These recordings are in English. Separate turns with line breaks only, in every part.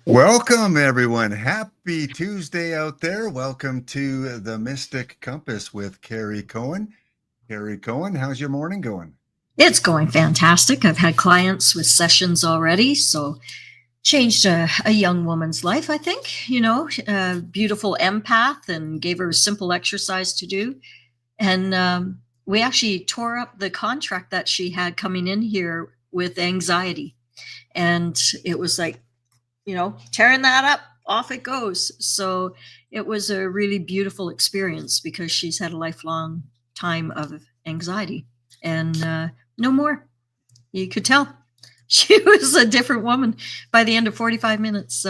Welcome, everyone. Happy Tuesday out there. Welcome to the Mystic Compass with Carrie Kohan. Carrie Kohan, how's your morning going?
It's going fantastic. I've had clients with sessions already, so changed a young woman's life, I think. A beautiful empath, and gave her a simple exercise to do. And we actually tore up the contract that she had coming in here with anxiety. And it was like, tearing that up, off it goes. So it was a really beautiful experience because she's had a lifelong time of anxiety. And no more. You could tell she was a different woman by the end of 45 minutes.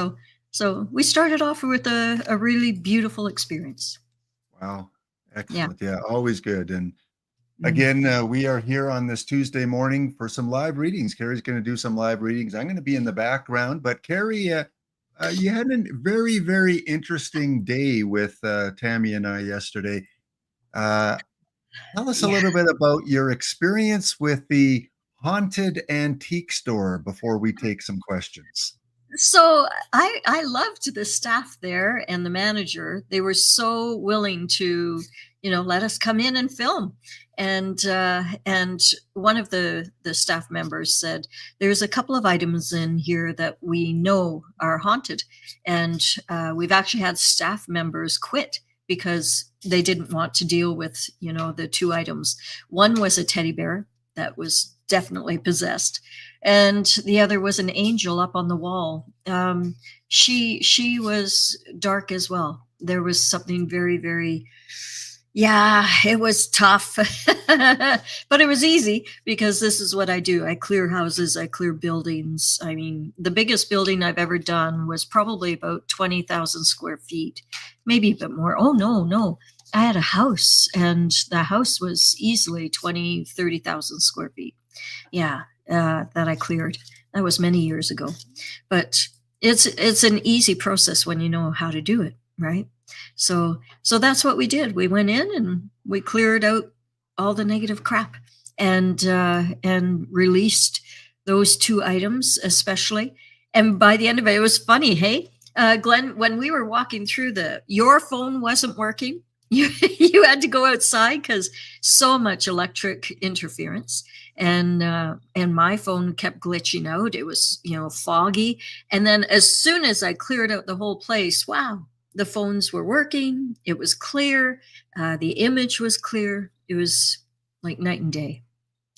So we started off with a really beautiful experience.
Wow.
Yeah.
Excellent. Yeah, always good. And
Mm.
again, we are here on this Tuesday morning for some live readings. Carrie's going to do some live readings. I'm going to be in the background, but Carrie, you had a very, very interesting day with Tammy and I yesterday. Uh, Tell us a
Yeah.
little bit about your experience with the haunted antique store before we take some questions.
So I loved the staff there and the manager. They were so willing to, let us come in and film. And one of the staff members said, "There's a couple of items in here that we know are haunted, and we've actually had staff members quit because they didn't want to deal with, the two items. One was a teddy bear that was definitely possessed, and the other was an angel up on the wall. She was dark as well. There was something very, very, yeah, it was tough, but it was easy because this is what I do. I clear houses, I clear buildings. I mean, the biggest building I've ever done was probably about 20,000 square feet, maybe a bit more. Oh, no, no. I had a house, and the house was easily 20, 30,000 square feet. Yeah, that I cleared. That was many years ago, but it's an easy process when you know how to do it, right? So that's what we did. We went in and we cleared out all the negative crap, and released those two items especially. And by the end of it, it was funny. Hey, Glenn, when we were walking through your phone wasn't working. You had to go outside because so much electric interference, and my phone kept glitching out. It was foggy, and then as soon as I cleared out the whole place, wow, the phones were working. It was clear. The image was clear. It was like night and day.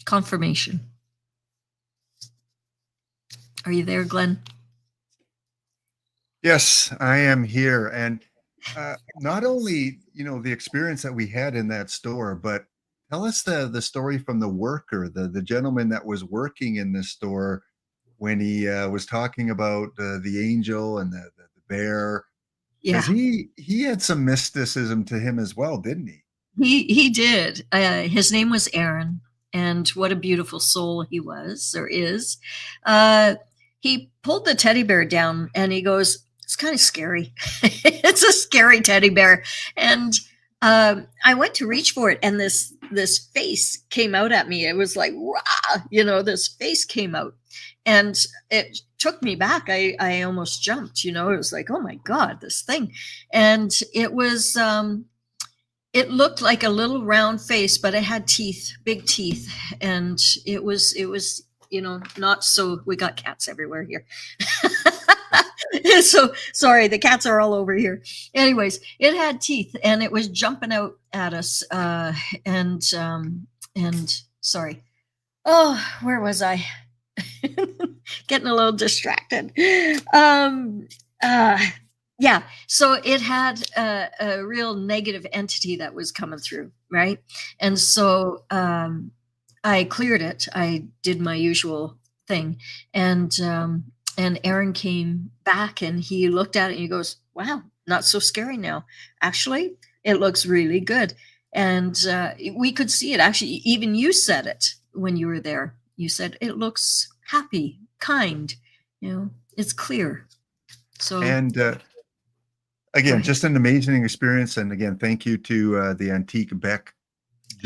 Confirmation. Are you there, Glenn?
Yes, I am here. And not only, the experience that we had in that store, but tell us the story from the worker, the gentleman that was working in this store when he was talking about the angel and the bear, because
Yeah,
he had some mysticism to him as well, didn't he?
he did. His name was Aaron, and what a beautiful soul he was or is. Uh, he pulled the teddy bear down, and he goes, "It's kind of scary. It's a scary teddy bear." And I went to reach for it, and this face came out at me. It was like, rah, this face came out, and it took me back. I almost jumped. It was like, oh my god, this thing, and it was. It looked like a little round face, but it had teeth, big teeth, and it was not so. We got cats everywhere here. So sorry, the cats are all over here. Anyways, it had teeth, and it was jumping out at us. And sorry. Oh, where was I? Getting a little distracted. Um, uh, yeah, so it had a real negative entity that was coming through, right? And so I cleared it. I did my usual thing, and Aaron came back, and he looked at it, and he goes, "Wow, not so scary now. Actually, it looks really good." And we could see it. Actually, even you said it when you were there. You said it looks happy, kind. It's clear. So
And
go
again,
ahead.
just an amazing experience. And again, thank you to the Antique Beck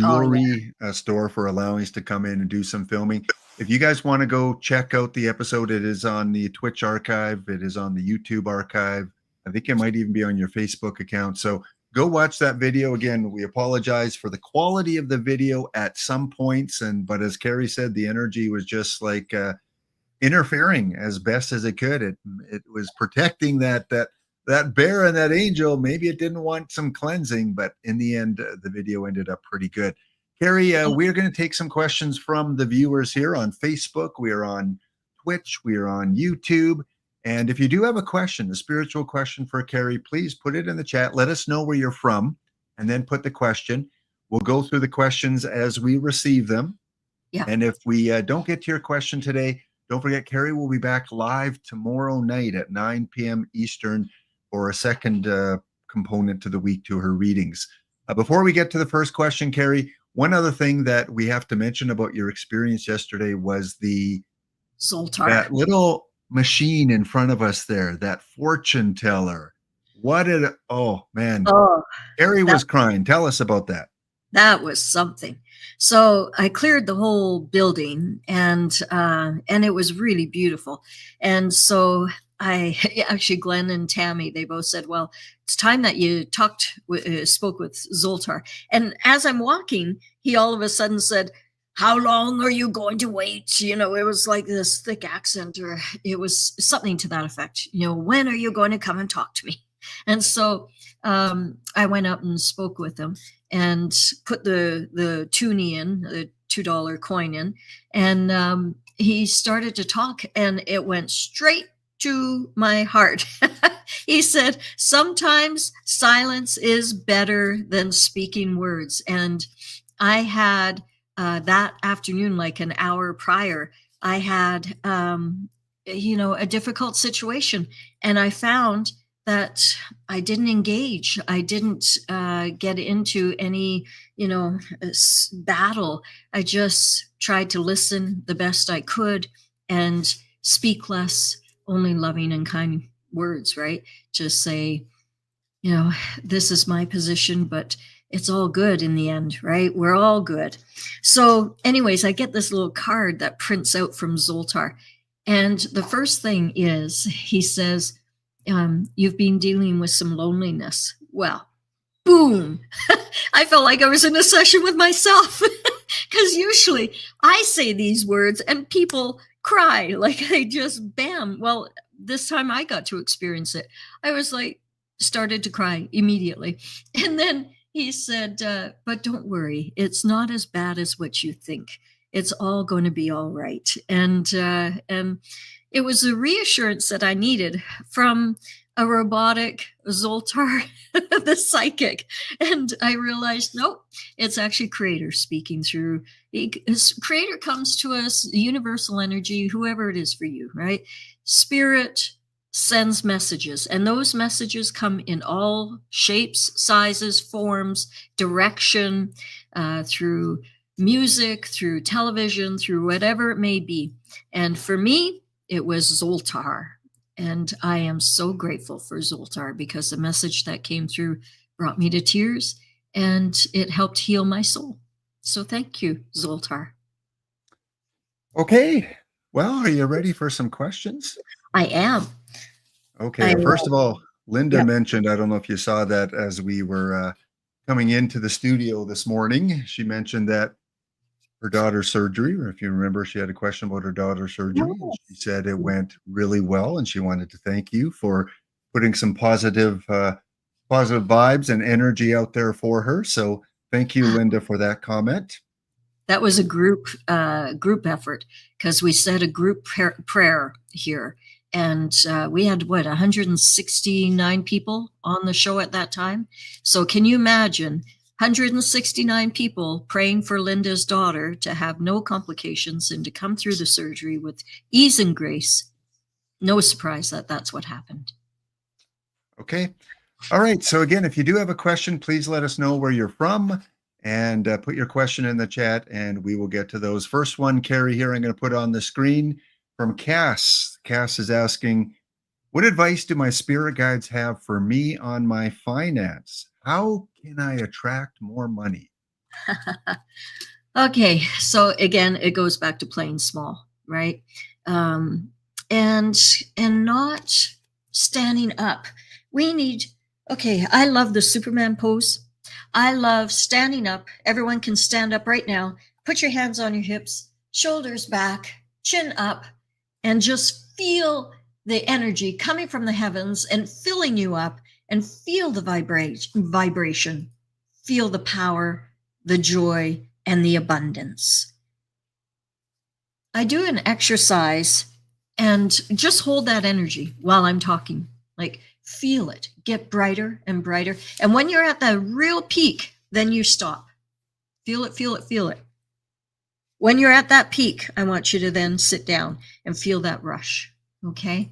Oh, yeah.
jewelry store for allowing us to come in and do some filming. If you guys want to go check out the episode, it is on the Twitch archive. It is on the YouTube archive. I think it might even be on your Facebook account. So go watch that video. Again, we apologize for the quality of the video at some points, but as Carrie said, the energy was just like interfering as best as it could. It was protecting that bear and that angel. Maybe it didn't want some cleansing, but in the end, the video ended up pretty good. Carrie, we're going to take some questions from the viewers here on Facebook. We are on Twitch. We are on YouTube. And if you do have a question, a spiritual question for Carrie, please put it in the chat. Let us know where you're from and then put the question. We'll go through the questions as we receive them.
Yeah.
And if we don't get to your question today, don't forget, Carrie will be back live tomorrow night at 9 p.m. Eastern for a second component to the week to her readings. Before we get to the first question, Carrie, one other thing that we have to mention about your experience yesterday was
Zoltar.
that little machine in front of us there, that fortune teller. Oh man, Carrie was crying. Tell us about that.
That was something. So I cleared the whole building, and it was really beautiful. And so I actually, Glenn and Tammy, they both said, "Well, it's time that you spoke with Zoltar." And as I'm walking, he all of a sudden said, "How long are you going to wait?" You know, it was like this thick accent, or it was something to that effect. You know, "When are you going to come and talk to me?" And so I went up and spoke with him and put the toonie in, the $2 coin in, and he started to talk, and it went straight to my heart. He said, "Sometimes silence is better than speaking words." And I had that afternoon, like an hour prior, I had a difficult situation, and I found that I didn't engage. I didn't get into any, battle. I just tried to listen the best I could and speak less, only loving and kind words, right? Just say, this is my position, but it's all good in the end, right? We're all good. So anyways, I get this little card that prints out from Zoltar. And the first thing is, he says, "You've been dealing with some loneliness." Well, boom. I felt like I was in a session with myself, because usually I say these words and people cry, like they just bam. Well, this time I got to experience it. I was like, started to cry immediately. And then he said, "But don't worry, it's not as bad as what you think. It's all going to be all right." And it was a reassurance that I needed from a robotic Zoltar, the psychic. And I realized, nope, it's actually Creator speaking through. Creator comes to us, universal energy, whoever it is for you, right? Spirit sends messages, and those messages come in all shapes, sizes, forms, direction, through music, through television, through whatever it may be. And for me, it was Zoltar. And I am so grateful for Zoltar, because the message that came through brought me to tears, and it helped heal my soul. So thank you, Zoltar.
Okay. Well, are you ready for some questions?
I am.
Okay. First of all, Linda mentioned, I don't know if you saw that as we were coming into the studio this morning, she mentioned that her daughter's surgery, or if you remember, she had a question about her daughter's surgery.
Yes.
And she said it went really well, and she wanted to thank you for putting some positive vibes and energy out there for her. So thank you, Linda, for that comment.
That was a group effort, because we said a group prayer here, and we had 169 people on the show at that time. So can you imagine 169 people praying for Linda's daughter to have no complications and to come through the surgery with ease and grace? No surprise that that's what happened.
Okay. All right. So again, if you do have a question, please let us know where you're from, and put your question in the chat, and we will get to those. First one, Carrie, here I'm going to put on the screen from Cass. Cass is asking, "What advice do my spirit guides have for me on my finance? How can I attract more money?"
Okay, so again, it goes back to playing small, right? Um, and not standing up. We need. Okay, I love the Superman pose. I love standing up. Everyone can stand up right now. Put your hands on your hips, shoulders back, chin up, and just feel the energy coming from the heavens and filling you up, and feel the vibration. Feel the power, the joy, and the abundance. I do an exercise and just hold that energy while I'm talking. Like, feel it get brighter and brighter. And when you're at the real peak, then you stop. Feel it, feel it, feel it. When you're at that peak, I want you to then sit down and feel that rush. Okay.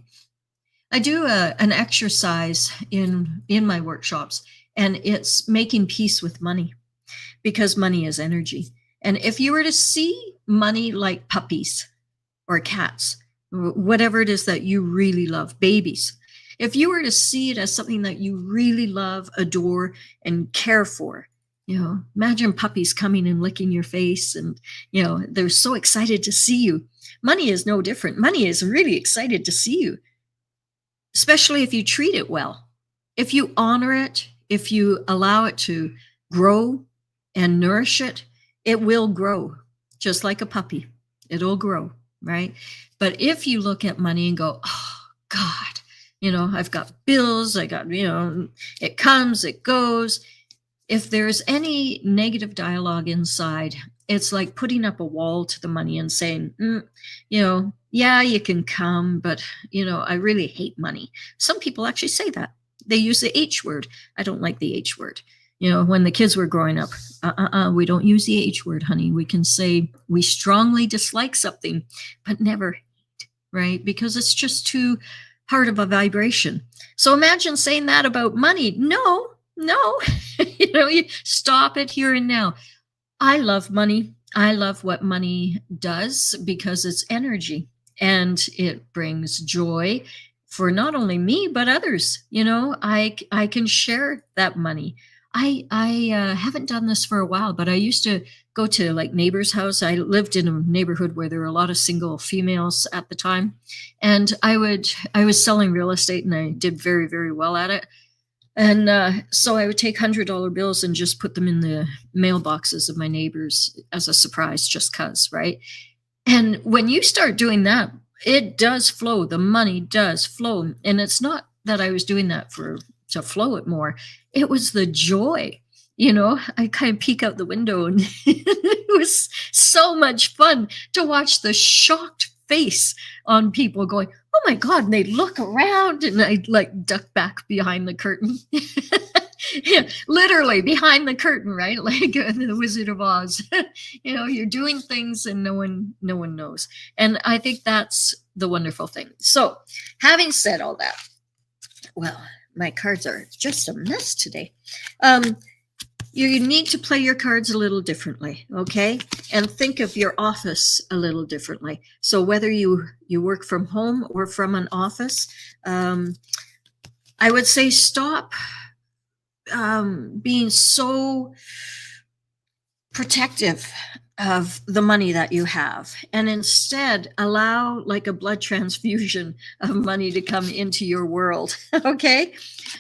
I do an exercise in my workshops, and it's making peace with money, because money is energy. And if you were to see money like puppies or cats, whatever it is that you really love, babies, if you were to see it as something that you really love, adore, and care for, imagine puppies coming and licking your face, and, they're so excited to see you. Money is no different. Money is really excited to see you, especially if you treat it well. If you honor it, if you allow it to grow and nourish it, it will grow just like a puppy. It'll grow, right? But if you look at money and go, oh, God, I've got bills, I got, it comes, it goes. If there's any negative dialogue inside, it's like putting up a wall to the money and saying, yeah, you can come, but, I really hate money. Some people actually say that. They use the H word. I don't like the H word. When the kids were growing up, we don't use the H word, honey. We can say we strongly dislike something, but never hate, right? Because it's just too hard of a vibration. So imagine saying that about money. No, you stop it here and now. I love money. I love what money does, because it's energy, and it brings joy for not only me, but others. I can share that money. I haven't done this for a while, but I used to go to like neighbor's house. I lived in a neighborhood where there were a lot of single females at the time. And I was selling real estate, and I did very, very well at it. And so I would take $100 bills and just put them in the mailboxes of my neighbors as a surprise, just cause, right? And when you start doing that, it does flow. The money does flow. And it's not that I was doing that to flow it more. It was the joy. I kind of peek out the window, and it was so much fun to watch the shocked face on people going, oh my God, and they look around, and I like duck back behind the curtain. Yeah, literally behind the curtain, right? Like the Wizard of Oz. You're doing things and no one knows. And I think that's the wonderful thing. So having said all that, well, my cards are just a mess today. You need to play your cards a little differently, okay? And think of your office a little differently. So whether you work from home or from an office, I would say stop being so protective of the money that you have, and instead allow like a blood transfusion of money to come into your world. Okay,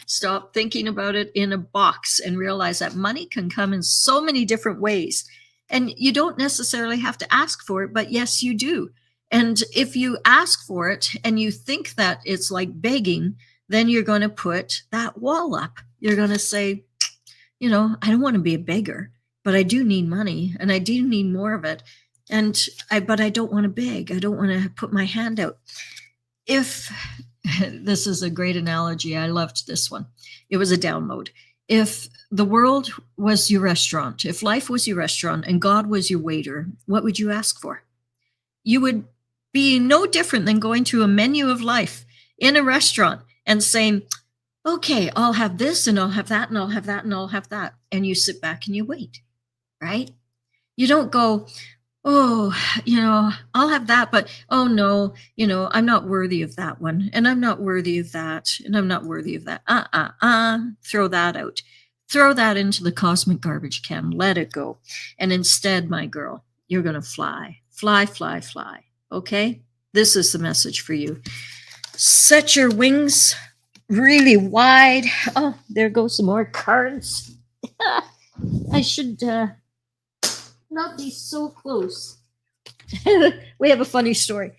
stop thinking about it in a box and realize that money can come in so many different ways, and you don't necessarily have to ask for it, but yes, you do. And if you ask for it and you think that it's like begging, then you're going to put that wall up. You're going to say, I don't want to be a beggar, but I do need money, and I do need more of it. But I don't want to beg. I don't want to put my hand out. If this is a great analogy, I loved this one. It was a download. If the world was your restaurant, if life was your restaurant and God was your waiter, what would you ask for? You would be no different than going to a menu of life in a restaurant and saying, okay, I'll have this, and I'll have that, and I'll have that, and I'll have that. And you sit back and you wait, right? You don't go, oh, I'll have that, but oh no, I'm not worthy of that one, and I'm not worthy of that, and I'm not worthy of that. Throw that out. Throw that into the cosmic garbage can. Let it go. And instead, my girl, you're going to fly. Fly, fly, fly. Okay? This is the message for you. Set your wings really wide. Oh, there go some more cards. I should not be so close. We have a funny story.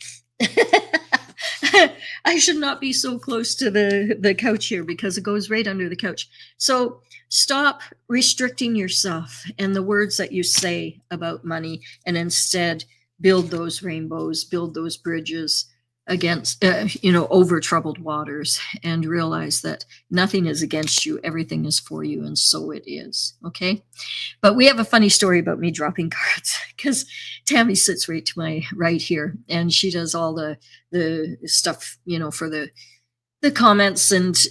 I should not be so close to the couch here because it goes right under the couch. So stop restricting yourself and the words that you say about money, and instead build those rainbows, build those bridges against, over troubled waters, and realize that nothing is against you. Everything is for you. And so it is. Okay. But we have a funny story about me dropping cards because Tammy sits right to my right here, and she does all the stuff, for the comments and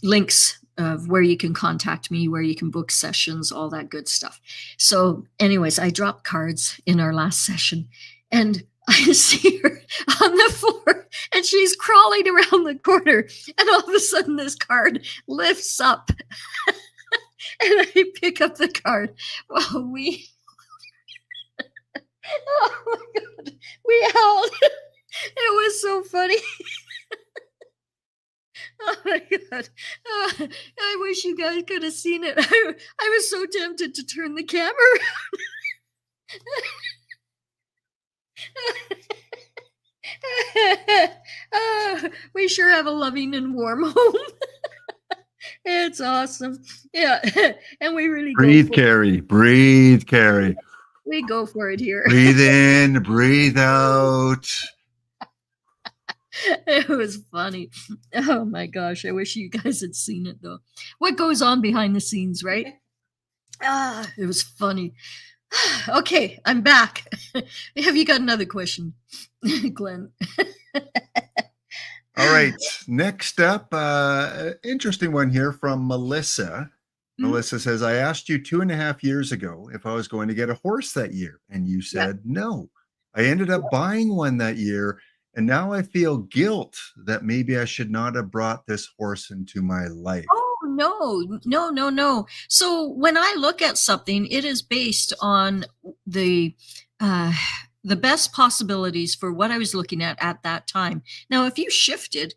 links of where you can contact me, where you can book sessions, all that good stuff. So anyways, I dropped cards in our last session, and I see her on the floor, and she's crawling around the corner, and all of a sudden this card lifts up. And I pick up the card. Well, oh my God, we howled. It was so funny. Oh my God. I wish you guys could have seen it. I was so tempted to turn the camera around. We sure have a loving and warm home. It's awesome. Yeah. And we really
breathe, Carrie. Breathe, Carrie.
We go for it here.
Breathe in, breathe out.
It was funny. Oh my gosh. I wish you guys had seen it though. What goes on behind the scenes, right? It was funny. Okay, I'm back. Have you got another question, Glenn?
All right. Next up, interesting one here from Melissa. Melissa says, I asked you 2.5 years ago if I was going to get a horse that year, and you said no. I ended up buying one that year, and now I feel guilt that maybe I should not have brought this horse into my life.
Oh, no. So when I look at something, it is based on the best possibilities for what I was looking at that time. Now, if you shifted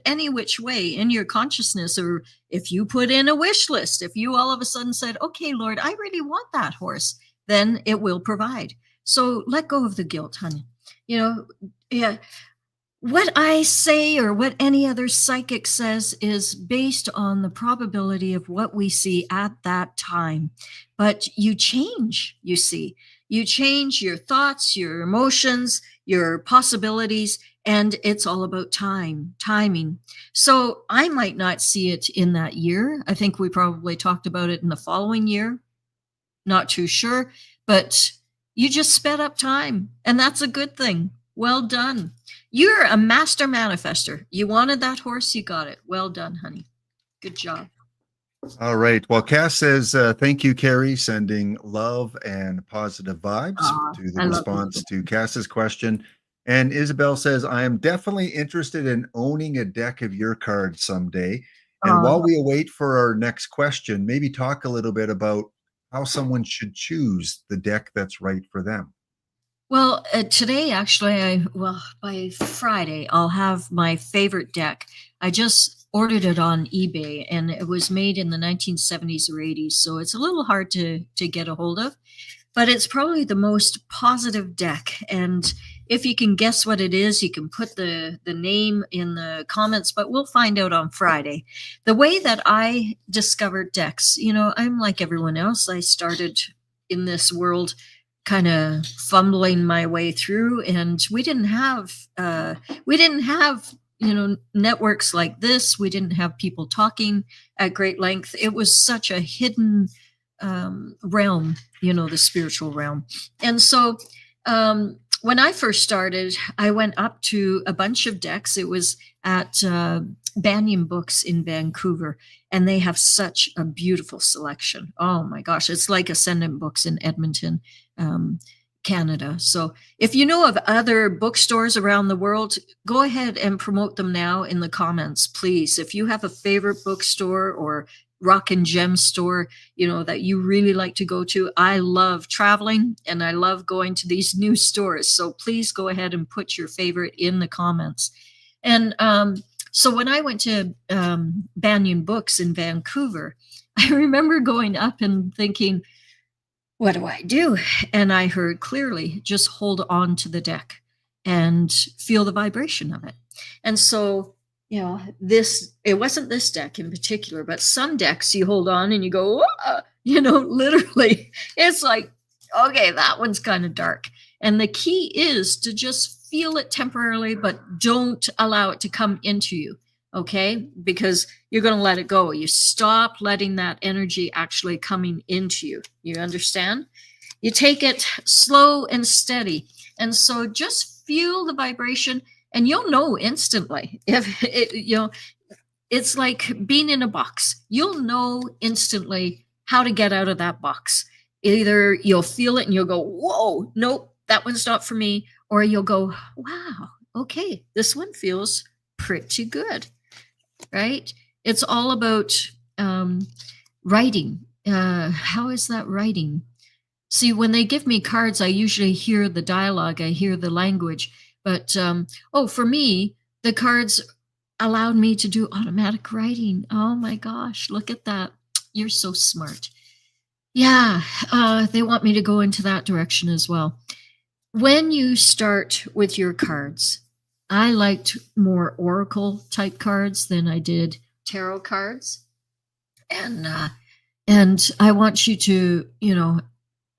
any which way in your consciousness, or if you put in a wish list, if you all of a sudden said, okay, Lord, I really want that horse, then it will provide. So let go of the guilt, honey. What I say or what any other psychic says is based on the probability of what we see at that time. But you change, you see. You change your thoughts, your emotions, your possibilities, and it's all about timing. So I might not see it in that year. I think we probably talked about it in the following year. Not too sure, but you just sped up time, and that's a good thing. Well done. You're a master manifester. You wanted that horse, you got it. Well done, honey. Good job.
All right. Well, Cass says, thank you, Carrie, sending love and positive vibes to the response to Cass's question. And Isabel says, I am definitely interested in owning a deck of your cards someday. And while we await for our next question, maybe talk a little bit about how someone should choose the deck that's right for them.
Well, today, actually, by Friday, I'll have my favorite deck. I just ordered it on eBay, and it was made in the 1970s or 80s, so it's a little hard to get a hold of, but it's probably the most positive deck. And if you can guess what it is, you can put the name in the comments, but we'll find out on Friday. The way that I discovered decks, I'm like everyone else. I started in this world kind of fumbling my way through, and we didn't have networks like this. We didn't have people talking at great length. It was such a hidden realm, the spiritual realm. And so when I first started, I went up to a bunch of decks. It was at Banyan Books in Vancouver, and they have such a beautiful selection. Oh my gosh, it's like Ascendant Books in Edmonton. Canada. So if you know of other bookstores around the world, go ahead and promote them now in the comments, please. If you have a favorite bookstore or rock and gem store, that you really like to go to, I love traveling and I love going to these new stores. So please go ahead and put your favorite in the comments. And so when I went to Banyan Books in Vancouver, I remember going up and thinking, what do I do? And I heard clearly, just hold on to the deck and feel the vibration of it. And so, it wasn't this deck in particular, but some decks you hold on and you go, literally, it's like, okay, that one's kind of dark. And the key is to just feel it temporarily, but don't allow it to come into you. Okay, because you're going to let it go. You stop letting that energy actually coming into you. You understand? You take it slow and steady. And so just feel the vibration and you'll know instantly. If it, it's like being in a box. You'll know instantly how to get out of that box. Either you'll feel it and you'll go, whoa, nope, that one's not for me. Or you'll go, wow, okay, this one feels pretty good. Right? It's all about writing. How is that writing? See, when they give me cards, I usually hear the dialogue, I hear the language. But, for me, the cards allowed me to do automatic writing. Oh my gosh, look at that. You're so smart. Yeah, they want me to go into that direction as well. When you start with your cards, I liked more oracle type cards than I did tarot cards. And I want you to,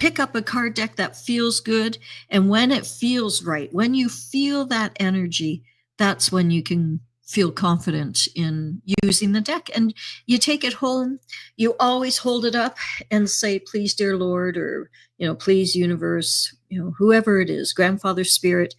pick up a card deck that feels good. And when it feels right, when you feel that energy, that's when you can feel confident in using the deck. And you take it home, you always hold it up and say, please, dear Lord, or, please, universe, whoever it is, grandfather spirit,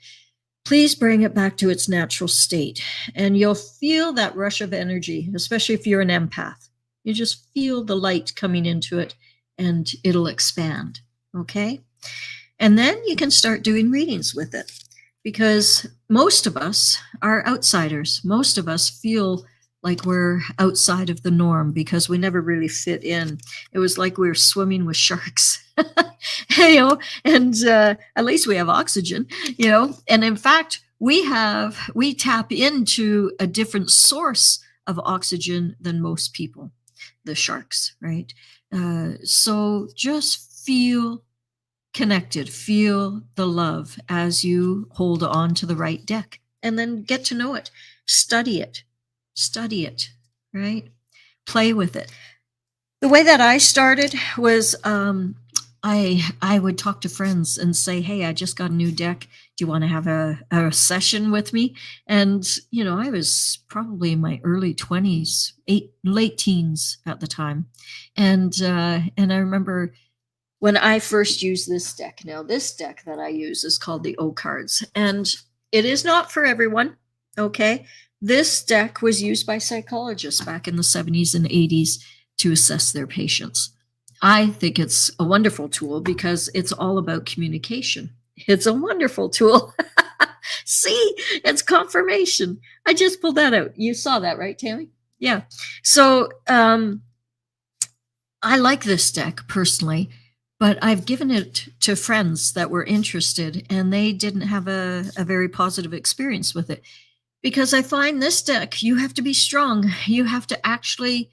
please bring it back to its natural state. And you'll feel that rush of energy, especially if you're an empath. You just feel the light coming into it and it'll expand. Okay? And then you can start doing readings with it because most of us are outsiders. Most of us feel like we're outside of the norm because we never really fit in. It was like we were swimming with sharks. And at least we have oxygen, and in fact, we tap into a different source of oxygen than most people, the sharks, right? So just feel connected, feel the love as you hold on to the right deck and then get to know it, study it, right? Play with it. The way that I started was, I would talk to friends and say, hey, I just got a new deck. Do you want to have a session with me? And, I was probably in my early 20s, late teens at the time. And I remember when I first used this deck. Now, this deck that I use is called the O cards. And it is not for everyone, okay? This deck was used by psychologists back in the 70s and 80s to assess their patients. I think it's a wonderful tool because it's all about communication. It's a wonderful tool. See, it's confirmation. I just pulled that out. You saw that, right, Tammy? Yeah. So I like this deck personally, but I've given it to friends that were interested and they didn't have a very positive experience with it. Because I find this deck, you have to be strong. You have to actually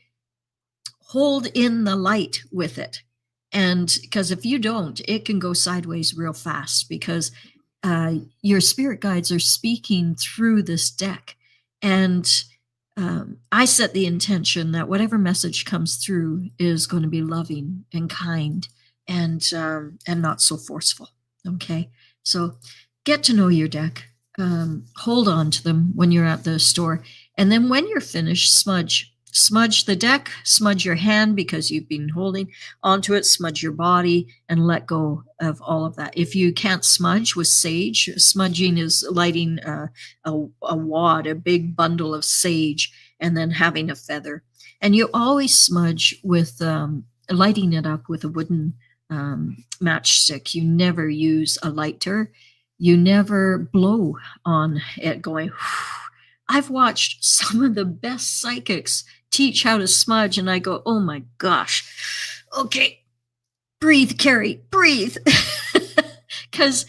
hold in the light with it. And because if you don't, it can go sideways real fast because your spirit guides are speaking through this deck. And I set the intention that whatever message comes through is going to be loving and kind and not so forceful. Okay. So get to know your deck. Hold on to them when you're at the store. And then when you're finished, smudge the deck, smudge your hand because you've been holding onto it, smudge your body and let go of all of that. If you can't smudge with sage, smudging is lighting a wad, a big bundle of sage, and then having a feather. And you always smudge with lighting it up with a wooden matchstick. You never use a lighter. You never blow on it going. I've watched some of the best psychics teach how to smudge, and I go, oh my gosh. Okay, breathe, Carrie, breathe. Because,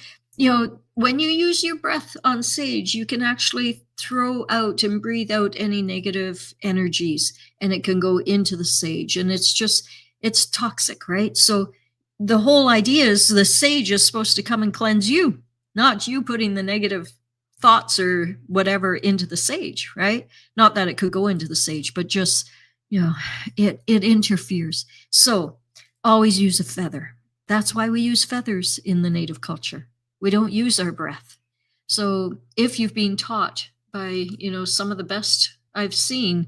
when you use your breath on sage, you can actually throw out and breathe out any negative energies, and it can go into the sage. And it's toxic, right? So the whole idea is the sage is supposed to come and cleanse you, not you putting the negative thoughts or whatever into the sage, right? Not that it could go into the sage, but just, it interferes. So always use a feather. That's why we use feathers in the native culture. We don't use our breath. So if you've been taught by, some of the best I've seen,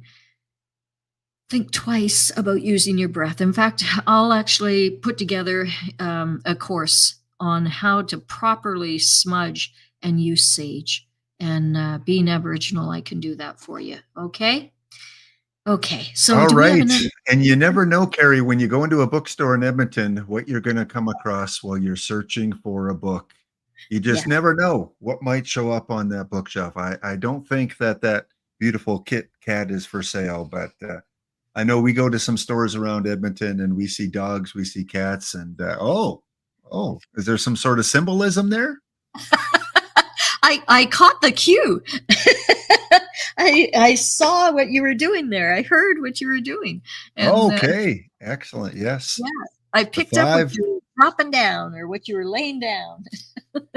think twice about using your breath. In fact, I'll actually put together a course on how to properly smudge and use sage. And being Aboriginal, I can do that for you. Okay? Okay. So
All
do we have
right.
another?
And you never know, Carrie, when you go into a bookstore in Edmonton, what you're going to come across while you're searching for a book. You just
Yeah.
never know what might show up on that bookshelf. I don't think that beautiful Kit Kat is for sale, but I know we go to some stores around Edmonton and we see dogs, we see cats, and is there some sort of symbolism there?
I caught the cue. I saw what you were doing there. I heard what you were doing. And
Okay, excellent. Yes.
yeah, I picked up what you were dropping down or what you were laying down.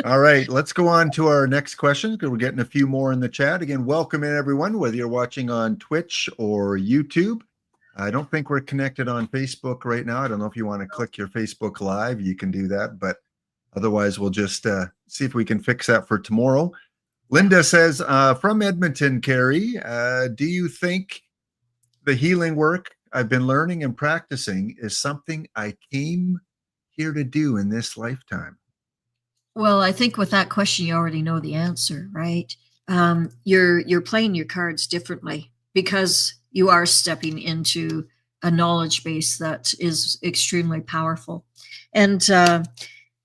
All right, let's go on to our next question because we're getting a few more in the chat. Again, welcome in everyone, whether you're watching on Twitch or YouTube. I don't think we're connected on Facebook right now. I don't know if you want to click your Facebook Live. You can do that, but otherwise we'll just see if we can fix that for tomorrow. Linda says, from Edmonton, Carrie, do you think the healing work I've been learning and practicing is something I came here to do in this lifetime?
Well, I think with that question, you already know the answer, right? You're playing your cards differently because you are stepping into a knowledge base that is extremely powerful. And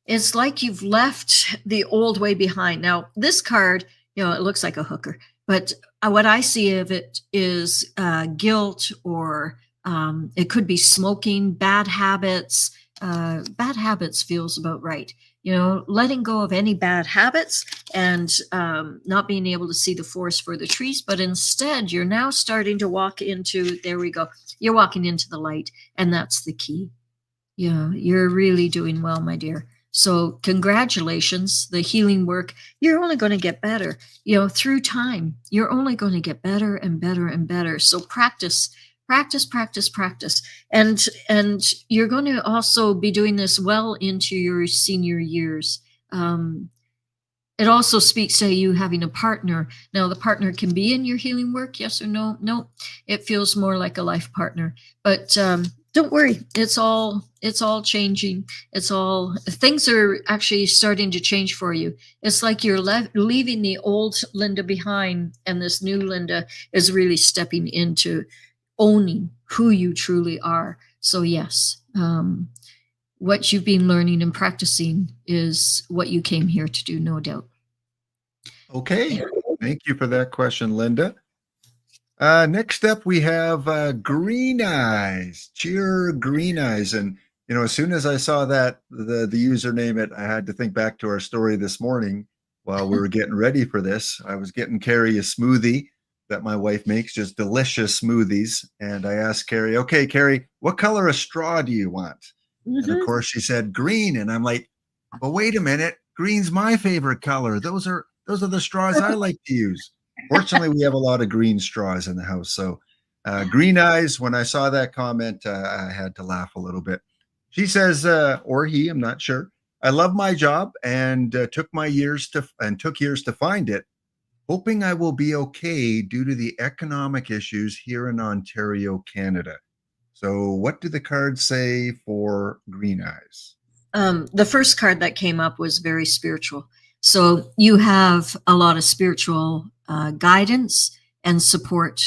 it's like you've left the old way behind. Now, this card, it looks like a hooker, but what I see of it is guilt, or it could be smoking, bad habits. Bad habits feels about right. Letting go of any bad habits and not being able to see the forest for the trees, but instead you're now starting to walk into, there we go, you're walking into the light, and that's the key. You're really doing well, my dear. So congratulations, the healing work, you're only going to get better, through time. You're only going to get better and better and better. So practice. And you're going to also be doing this well into your senior years. It also speaks to you having a partner. Now, the partner can be in your healing work, yes or no? No, it feels more like a life partner. But don't worry, it's all changing. Things are actually starting to change for you. It's like you're leaving the old Linda behind, and this new Linda is really stepping into owning who you truly are. So yes, what you've been learning and practicing is what you came here to do, no doubt.
Okay, thank you for that question, Linda. Next up, we have Green Eyes, Cheer Green Eyes. And, as soon as I saw that, the username, I had to think back to our story this morning while we were getting ready for this. I was getting Carrie a smoothie that my wife makes, just delicious smoothies. And I asked Carrie, okay, Carrie, what color of straw do you want? And of course she said green. And I'm like, but wait a minute, green's my favorite color. Those are the straws I like to use. Fortunately, we have a lot of green straws in the house. So Green Eyes, when I saw that comment, I had to laugh a little bit. She says, or he, I'm not sure, I love my job and took years to find it, hoping I will be okay due to the economic issues here in Ontario, Canada. So what do the cards say for Green Eyes?
The first card that came up was very spiritual. So you have a lot of spiritual guidance and support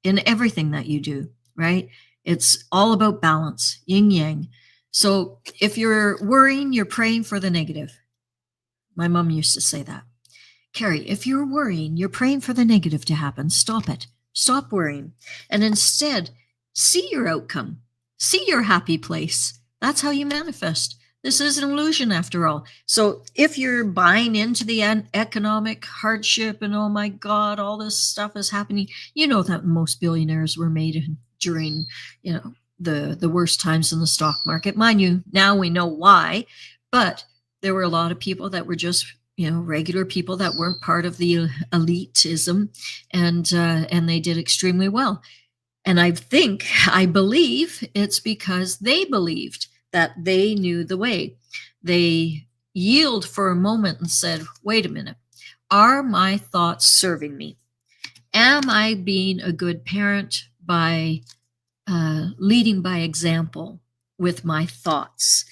in everything that you do, right? It's all about balance, yin yang. So if you're worrying, you're praying for the negative. My mom used to say that. Carrie, if you're worrying, you're praying for the negative to happen. Stop it. Stop worrying. And instead, see your outcome. See your happy place. That's how you manifest. This is an illusion after all. So if you're buying into the economic hardship and, oh my God, all this stuff is happening, you know that most billionaires were made during, the worst times in the stock market. Mind you, now we know why, but there were a lot of people that were just regular people that weren't part of the elitism, and they did extremely well. And I believe it's because they believed that they knew the way. They yield for a moment and said, wait a minute, are my thoughts serving me? Am I being a good parent by leading by example with my thoughts?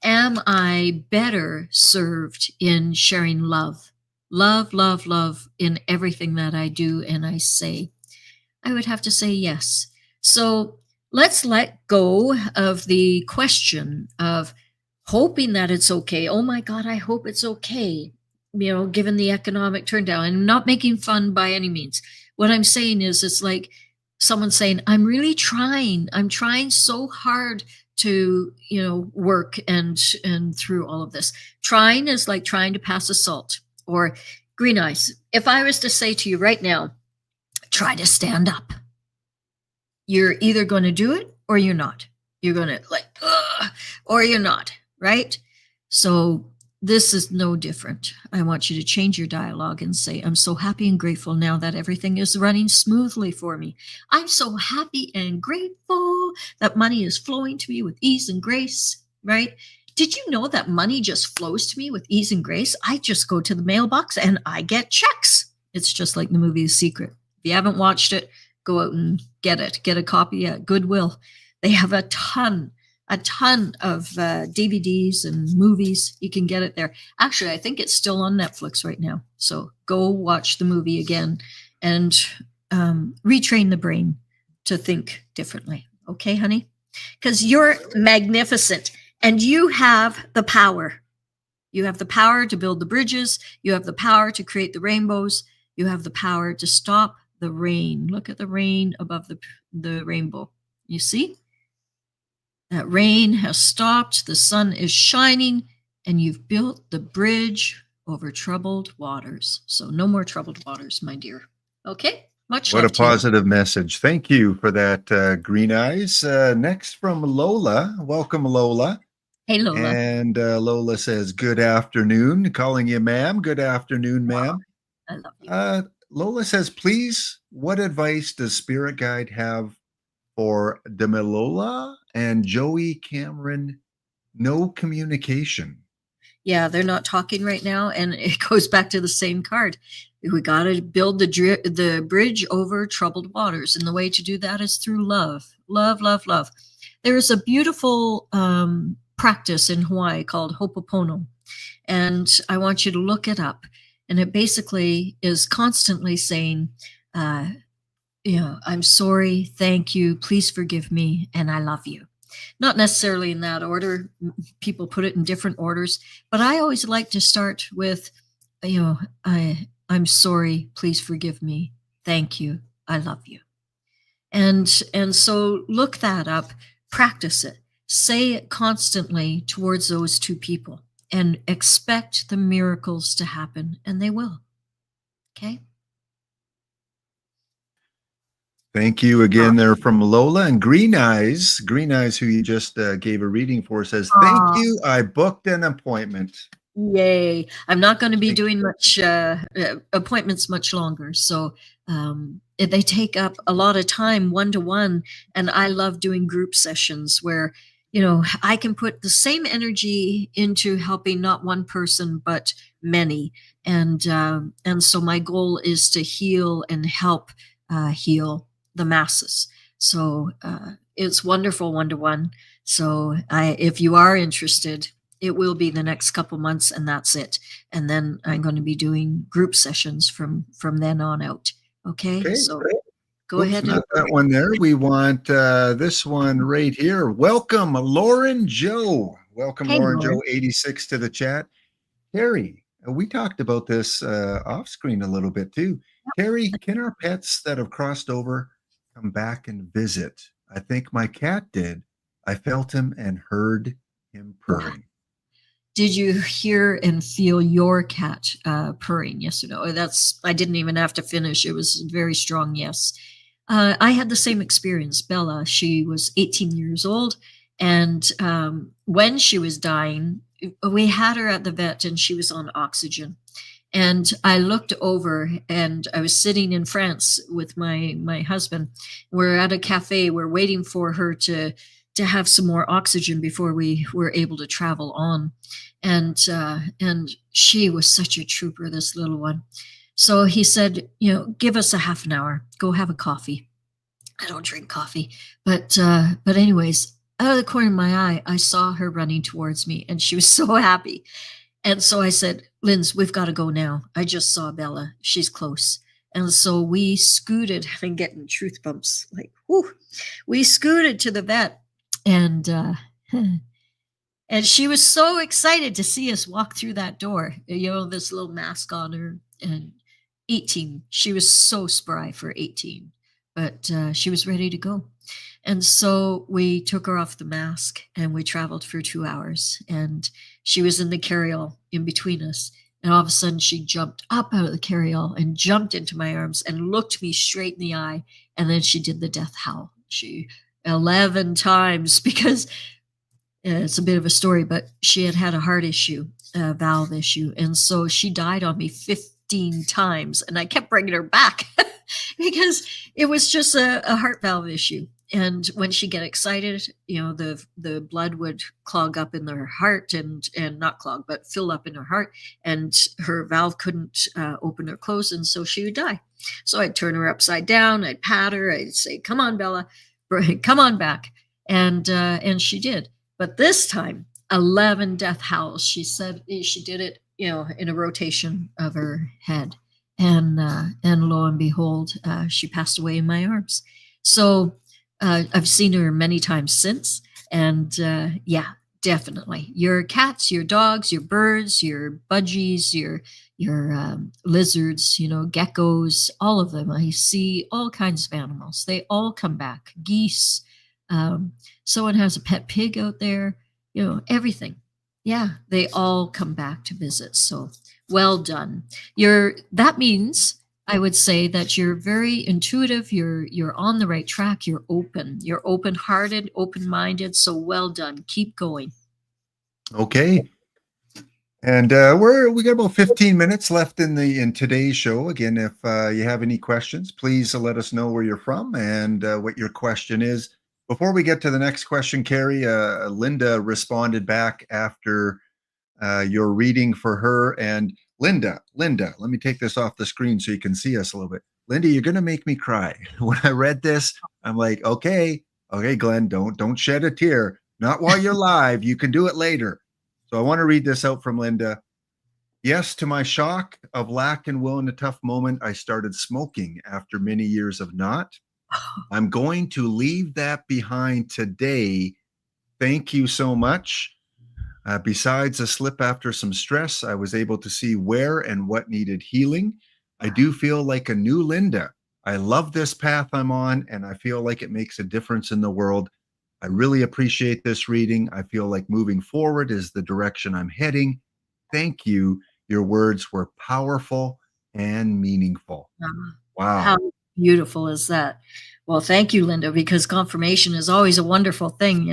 Am I better served in sharing love? Love, love, love in everything that I do and I say? I would have to say yes. So let's let go of the question of hoping that it's okay. Oh my God, I hope it's okay, given the economic turndown. I'm not making fun by any means. What I'm saying is it's like someone saying, I'm really trying. I'm trying so hard to work and through all of this. Trying is like trying to pass a SALT or green eyes. If I was to say to you right now, try to stand up, you're either going to do it or you're not. You're going to or you're not, right? So this is no different. I want you to change your dialogue and say, I'm so happy and grateful now that everything is running smoothly for me. I'm so happy and grateful that money is flowing to me with ease and grace, right? Did you know that money just flows to me with ease and grace? I just go to the mailbox and I get checks. It's just like the movie The Secret. If you haven't watched it, go out and get it. Get a copy at Goodwill. They have a ton of DVDs and movies. You can get it there. Actually, I think it's still on Netflix right now. So go watch the movie again and retrain the brain to think differently. Okay, honey? Because you're magnificent and you have the power. You have the power to build the bridges. You have the power to create the rainbows. You have the power to stop the rain. Look at the rain above the rainbow. You see? That rain has stopped, the sun is shining, and you've built the bridge over troubled waters. So no more troubled waters, my dear. Okay? Much love.
What a positive message. Thank you for that, Green Eyes. Next from Lola. Welcome, Lola.
Hey, Lola.
And Lola says, good afternoon. Calling you ma'am. Good afternoon, ma'am.
I love you.
Lola says, please, what advice does Spirit Guide have for Demilola and Joey Cameron? No communication.
Yeah, they're not talking right now, and it goes back to the same card. We got to build the bridge over troubled waters, and the way to do that is through love. Love, love, love. There is a beautiful practice in Hawaii called Ho'oponopono, and I want you to look it up. And it basically is constantly saying, I'm sorry, thank you, please forgive me, and I love you. Not necessarily in that order. People put it in different orders, but I always like to start with, I'm sorry, please forgive me, thank you, I love you. And so look that up, practice it, say it constantly towards those two people, and expect the miracles to happen, and they will. Okay?
Thank you again there from Lola. And Green Eyes, who you just gave a reading for, says, thank you. I booked an appointment.
Yay. I'm not going to be doing much appointments much longer. So they take up a lot of time one-to-one. And I love doing group sessions where, I can put the same energy into helping not one person, but many. And so my goal is to heal and help heal the masses. So it's wonderful one-to-one. So if you are interested, it will be the next couple months, and that's it. And then I'm going to be doing group sessions from then on out. Okay. So Go
Oops,
ahead and
not that one there. We want this one right here. Welcome, Lauren Joe. Welcome,
hey,
Lauren
Lauren.
Joe 86 to the chat. Carrie, we talked about this off screen a little bit too. Carrie, can our pets that have crossed over come back and visit? I think my cat did. I felt him and heard him
Wow.
purring.
Did you hear and feel your cat purring? Yes or no? I didn't even have to finish. It was a very strong yes. I had the same experience. Bella, she was 18 years old. And when she was dying, we had her at the vet and she was on oxygen. And I looked over and I was sitting in France with my husband. We're at a cafe. We're waiting for her to have some more oxygen before we were able to travel on. And she was such a trooper, this little one. So he said, give us a half an hour, go have a coffee. I don't drink coffee, but anyways, out of the corner of my eye, I saw her running towards me, and she was so happy. And so I said, Linz, we've got to go now. I just saw Bella. She's close. And so we scooted, and getting truth bumps, like, whoo, we scooted to the vet. And and she was so excited to see us walk through that door. This little mask on her. And 18, she was so spry for 18, but she was ready to go. And so we took her off the mask and we traveled for 2 hours. And she was in the carryall in between us. And all of a sudden she jumped up out of the carryall and jumped into my arms and looked me straight in the eye. And then she did the death howl. She 11 times, because it's a bit of a story, but she had a heart issue, a valve issue. And so she died on me 15 times. And I kept bringing her back because it was just a heart valve issue. And when she get excited, the blood would clog up in her heart and not clog, but fill up in her heart. And her valve couldn't open or close. And so she would die. So I'd turn her upside down. I'd pat her. I'd say, come on, Bella, come on back. And she did. But this time, 11 death howls. She said she did it, in a rotation of her head. And lo and behold, she passed away in my arms. So I've seen her many times since. And yeah, definitely. Your cats, your dogs, your birds, your budgies, your lizards, geckos, all of them. I see all kinds of animals. They all come back. Geese. Someone has a pet pig out there, everything. Yeah, they all come back to visit. So well done. That means, I would say, that you're very intuitive. You're on the right track. You're open-hearted, open-minded. So well done. Keep going.
Okay. And we got about 15 minutes left in today's show. Again, if you have any questions, please let us know where you're from and what your question is. Before we get to the next question, Carrie, Linda responded back after your reading for her. And Linda, let me take this off the screen so you can see us a little bit. Linda, you're going to make me cry. When I read this, I'm like, okay, Glenn, don't shed a tear. Not while you're live. You can do it later. So I want to read this out from Linda. Yes, to my shock of lack and will in a tough moment, I started smoking after many years of not. I'm going to leave that behind today. Thank you so much. Besides a slip after some stress, I was able to see where and what needed healing. I do feel like a new Linda. I love this path I'm on, and I feel like it makes a difference in the world. I really appreciate this reading. I feel like moving forward is the direction I'm heading. Thank you. Your words were powerful and meaningful. Wow.
How beautiful is that? Well, thank you, Linda, because confirmation is always a wonderful thing.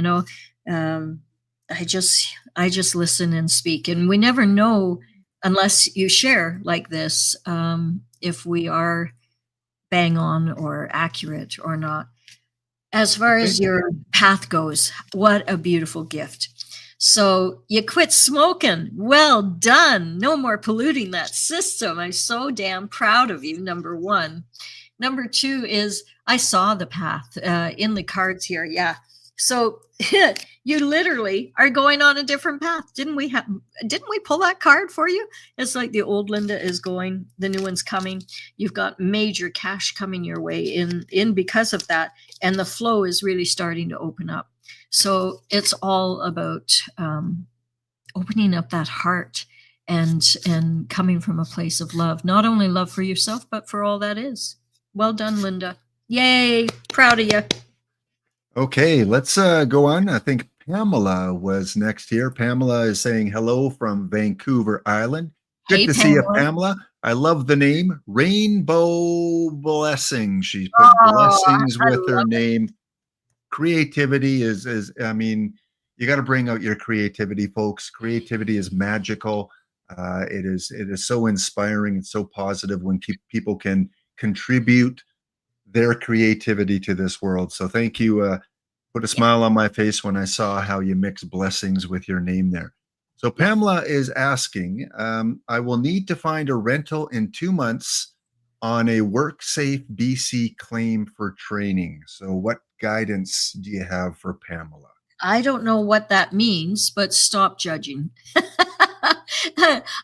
I just listen and speak, and we never know unless you share like this, if we are bang on or accurate or not. As far as your path goes, what a beautiful gift. So you quit smoking. Well done. No more polluting that system. I'm so damn proud of you, number one. Number two is I saw the path in the cards here. Yeah. So you literally are going on a different path. Didn't we pull that card for you? It's like the old Linda is going, the new one's coming. You've got major cash coming your way in because of that, and the flow is really starting to open up. So it's all about opening up that heart and coming from a place of love, not only love for yourself, but for all that is. Well done, Linda. Yay, proud of you.
Okay, let's go on. I think Pamela was next here. Pamela is saying hello from Vancouver Island. Good
Hey,
to see you,
Pamela.
Pamela. I love the name Rainbow Blessing. She's put blessings
I
with her
love it.
name. Creativity is I mean, you got to bring out your creativity, folks. Creativity is magical. It is so inspiring and so positive when people can contribute their creativity to this world. So thank you. Put a
Yeah,
smile on my face when I saw how you mix blessings with your name there. So
yeah.
Pamela is asking, I will need to find a rental in 2 months on a WorkSafe BC claim for training. So what guidance do you have for Pamela?
I don't know what that means, but stop judging.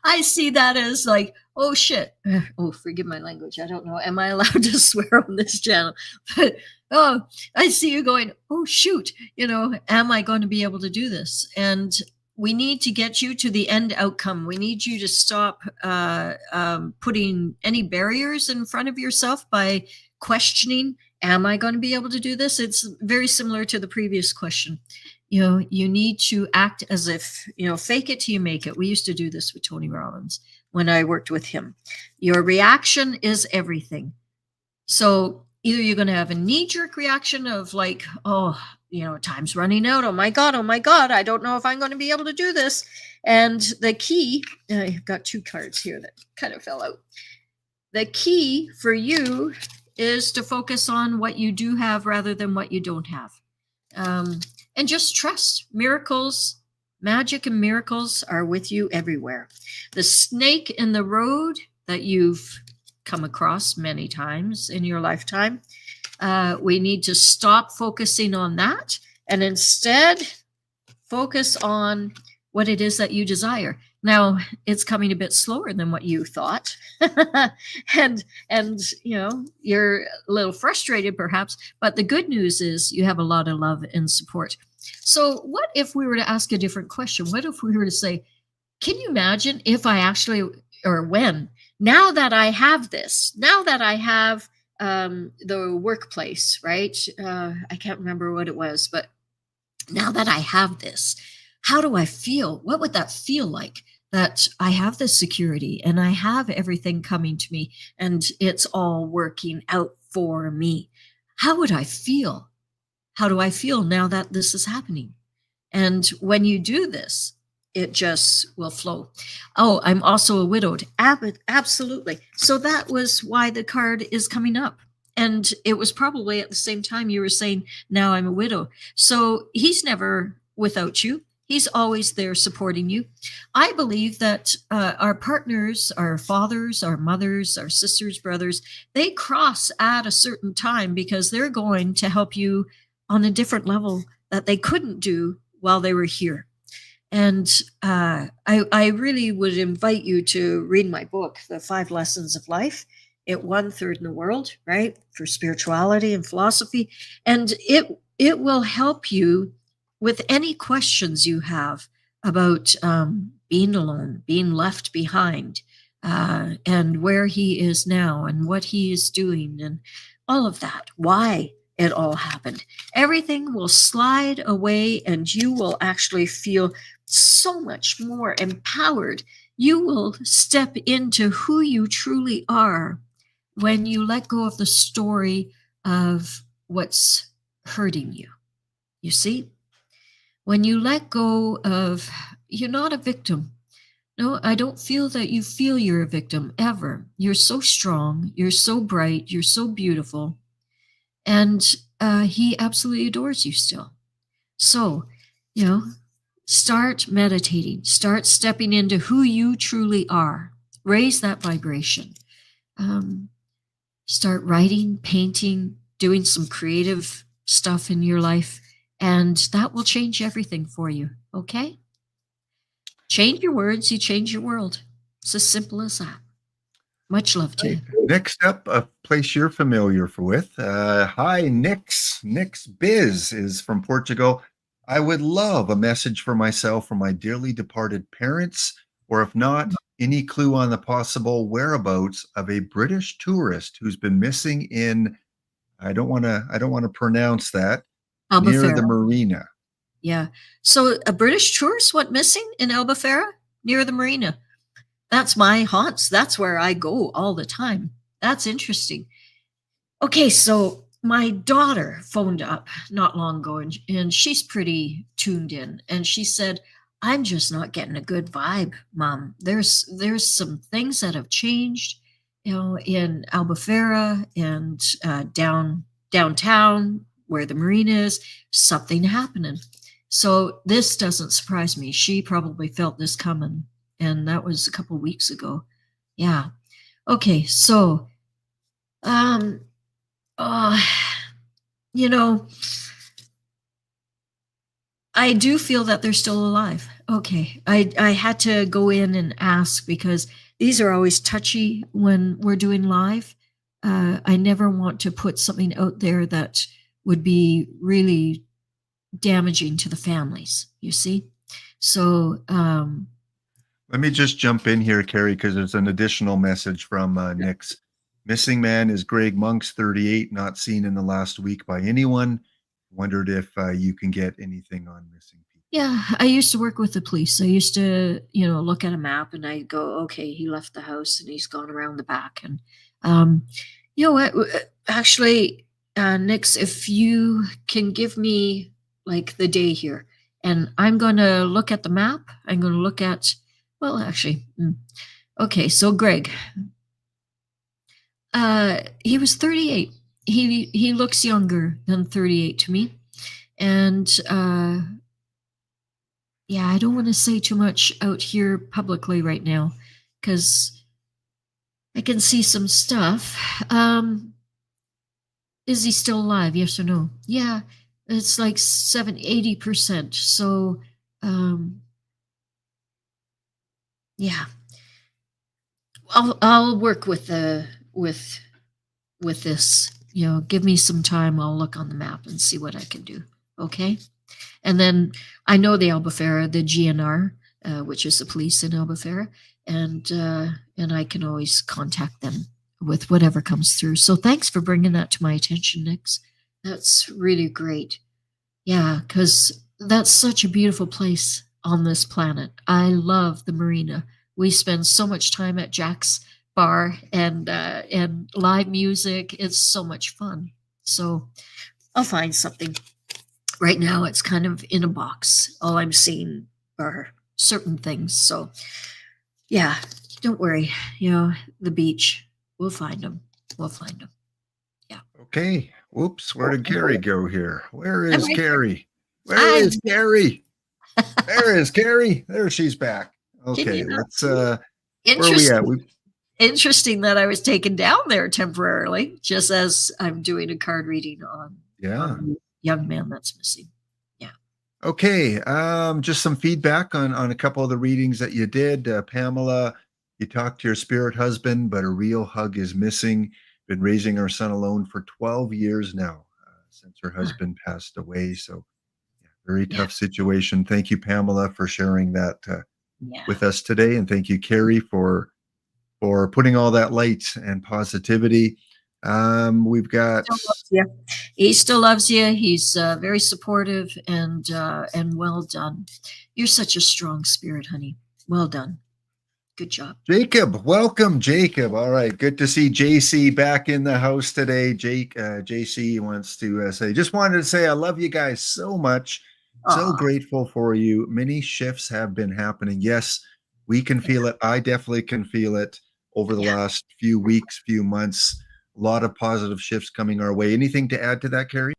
I see that as like, oh shit. Oh, forgive my language. I don't know. Am I allowed to swear on this channel? But oh, I see you going, oh shoot, am I going to be able to do this? And we need to get you to the end outcome. We need you to stop putting any barriers in front of yourself by questioning, am I going to be able to do this? It's very similar to the previous question. You need to act as if, fake it till you make it. We used to do this with Tony Robbins when I worked with him. Your reaction is everything. So either you're going to have a knee-jerk reaction of like, oh, time's running out. Oh my God, I don't know if I'm going to be able to do this. And the key, I've got two cards here that kind of fell out. The key for you is to focus on what you do have rather than what you don't have. And just trust. Miracles, magic and miracles are with you everywhere. The snake in the road that you've come across many times in your lifetime, we need to stop focusing on that and instead focus on what it is that you desire. Now, it's coming a bit slower than what you thought. and you're a little frustrated perhaps, but the good news is you have a lot of love and support. So what if we were to ask a different question? What if we were to say, can you imagine if I actually, or when, now that I have this, now that I have the workplace, right? I can't remember what it was, but now that I have this, how do I feel? What would that feel like? That I have this security and I have everything coming to me and it's all working out for me. How would I feel? How do I feel now that this is happening? And when you do this, it just will flow. Oh, I'm also a widowed. Absolutely. So that was why the card is coming up. And it was probably at the same time you were saying, now I'm a widow. So he's never without you. He's always there supporting you. I believe that our partners, our fathers, our mothers, our sisters, brothers, they cross at a certain time because they're going to help you on a different level that they couldn't do while they were here. And I really would invite you to read my book, The 5 Lessons of Life. It won 3rd in the world, right, for spirituality and philosophy. And it will help you with any questions you have about being alone, being left behind, and where he is now and what he is doing and all of that, why it all happened. Everything will slide away and you will actually feel so much more empowered. You will step into who you truly are when you let go of the story of what's hurting you. You see? When you let go of, you're not a victim. No, I don't feel that you feel you're a victim ever. You're so strong. You're so bright. You're so beautiful. And he absolutely adores you still. So, start meditating. Start stepping into who you truly are. Raise that vibration. Start writing, painting, doing some creative stuff in your life. and that will change everything for you. Okay? Change your words, you change your world. It's as simple as that. Much love to
Right.
you.
Next up, a place you're familiar with. Hi, Nix. Nix Biz is from Portugal. I would love a message for myself or my dearly departed parents, or if not, any clue on the possible whereabouts of a British tourist who's been missing in, I don't want to pronounce that, near the
Albufeira.
marina.
Yeah. So a British tourist went missing in Albufeira near the marina. That's my haunts. That's where I go all the time. That's interesting. Okay, so my daughter phoned up not long ago, and she's pretty tuned in, and she said, "I'm just not getting a good vibe, Mom. There's some things that have changed, in Albufeira and downtown where the marina is. Something happening." So this doesn't surprise me. She probably felt this coming, and that was a couple weeks ago. Yeah. Okay, so um uh, you know, I do feel that they're still alive. Okay. I had to go in and ask because these are always touchy when we're doing live. I never want to put something out there that would be really damaging to the families, you see? So,
Let me just jump in here, Carrie, because there's an additional message from Nick's. Missing man is Greg Monks, 38, not seen in the last week by anyone. Wondered if you can get anything on missing people.
yeah, I used to work with the police. I used to, look at a map and I go, okay, he left the house and he's gone around the back. And, you know what? Actually, Nix, if you can give me like the day here, and I'm going to look at the map. I'm going to look at, well, actually, okay. So Greg, he was 38. He looks younger than 38 to me, and yeah, I don't want to say too much out here publicly right now because I can see some stuff. Is he still alive? Yes or no? Yeah, it's like 80%. So, yeah, I'll work with this. Give me some time. I'll look on the map and see what I can do. Okay. And then I know the Albufeira, the GNR, which is the police in Albufeira, and I can always contact them with whatever comes through. So thanks for bringing that to my attention, Nix. That's really great. Yeah, because that's such a beautiful place on this planet. I love the marina. We spend so much time at Jack's bar and live music. It's so much fun. So I'll find something. Right now it's kind of in a box. All I'm seeing are certain things. So yeah, don't worry. The beach, we'll find them. We'll find them. Yeah.
Okay. Whoops. Where did Carrie go here? Where
I'm
is
right
Carrie? Where
I'm
is Carrie? There is Carrie. There she's back.
Can
Okay.
you not
Let's
see?
where are we at?
Interesting that I was taken down there temporarily, just as I'm doing a card reading on
Yeah.
the young man that's missing. Yeah.
Okay, just some feedback on a couple of the readings that you did. Pamela, you talked to your spirit husband, but a real hug is missing. Been raising our son alone for 12 years now, since her husband passed away. So, yeah, very
Yeah.
tough situation. Thank you, Pamela, for sharing that
Yeah.
with us today, and thank you, Carrie, for putting all that light and positivity. We've got
Still loves you. He still loves you. He's very supportive and well done. You're such a strong spirit, honey. Well done. Good job.
Jacob. Welcome, Jacob. All right, good to see JC back in the house today. JC wants to say, just wanted to say I love you guys so much. So
Aw.
grateful for you. Many shifts have been happening. Yes, we can feel it. I definitely can feel it over the
Yeah.
last few weeks, few months. A lot of positive shifts coming our way. Anything to add to that, Carrie?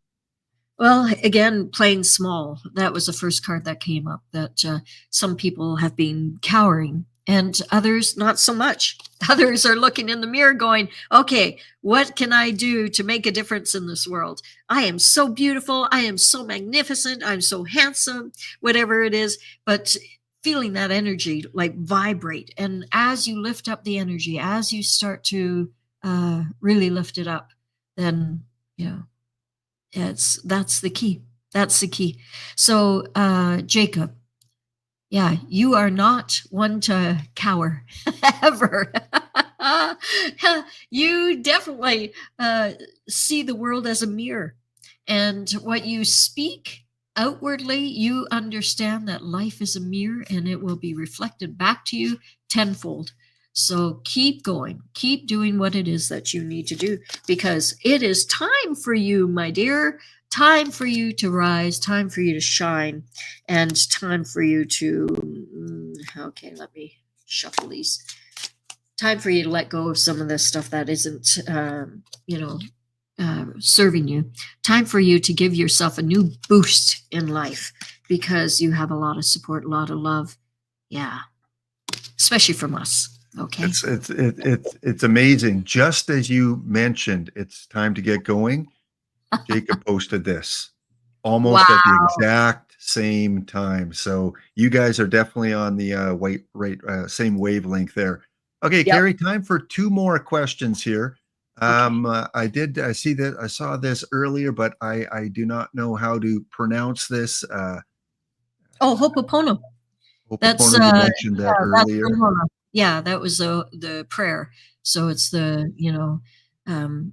Well, again, playing small. That was the first card that came up. That some people have been cowering and others not so much. Others are looking in the mirror going, okay, what can I do to make a difference in this world? I am so beautiful. I am so magnificent. I'm so handsome, whatever it is. But feeling that energy like vibrate. And as you lift up the energy, as you start to really lift it up, then, that's the key. That's the key. So, Jacob, yeah, you are not one to cower ever. You definitely see the world as a mirror. And what you speak outwardly, you understand that life is a mirror and it will be reflected back to you tenfold. So keep going, keep doing what it is that you need to do, because it is time for you, my dear. Time for you to rise, time for you to shine, and time for you to, okay, let me shuffle these. Time for you to let go of some of this stuff that isn't, serving you. Time for you to give yourself a new boost in life, because you have a lot of support, a lot of love. Yeah, especially from us. Okay.
It's amazing. Just as you mentioned, it's time to get going. Jacob posted this almost at the
Wow.
exact same time. So you guys are definitely on the same wavelength there. Okay,
Yep.
Carrie, time for 2 more questions here.
Okay.
I see that I saw this earlier, but I do not know how to pronounce this.
Oh, Hopopono. That's
Hopopono, you mentioned that
that's
earlier.
Ramona. Yeah, that was the prayer. So it's the, um,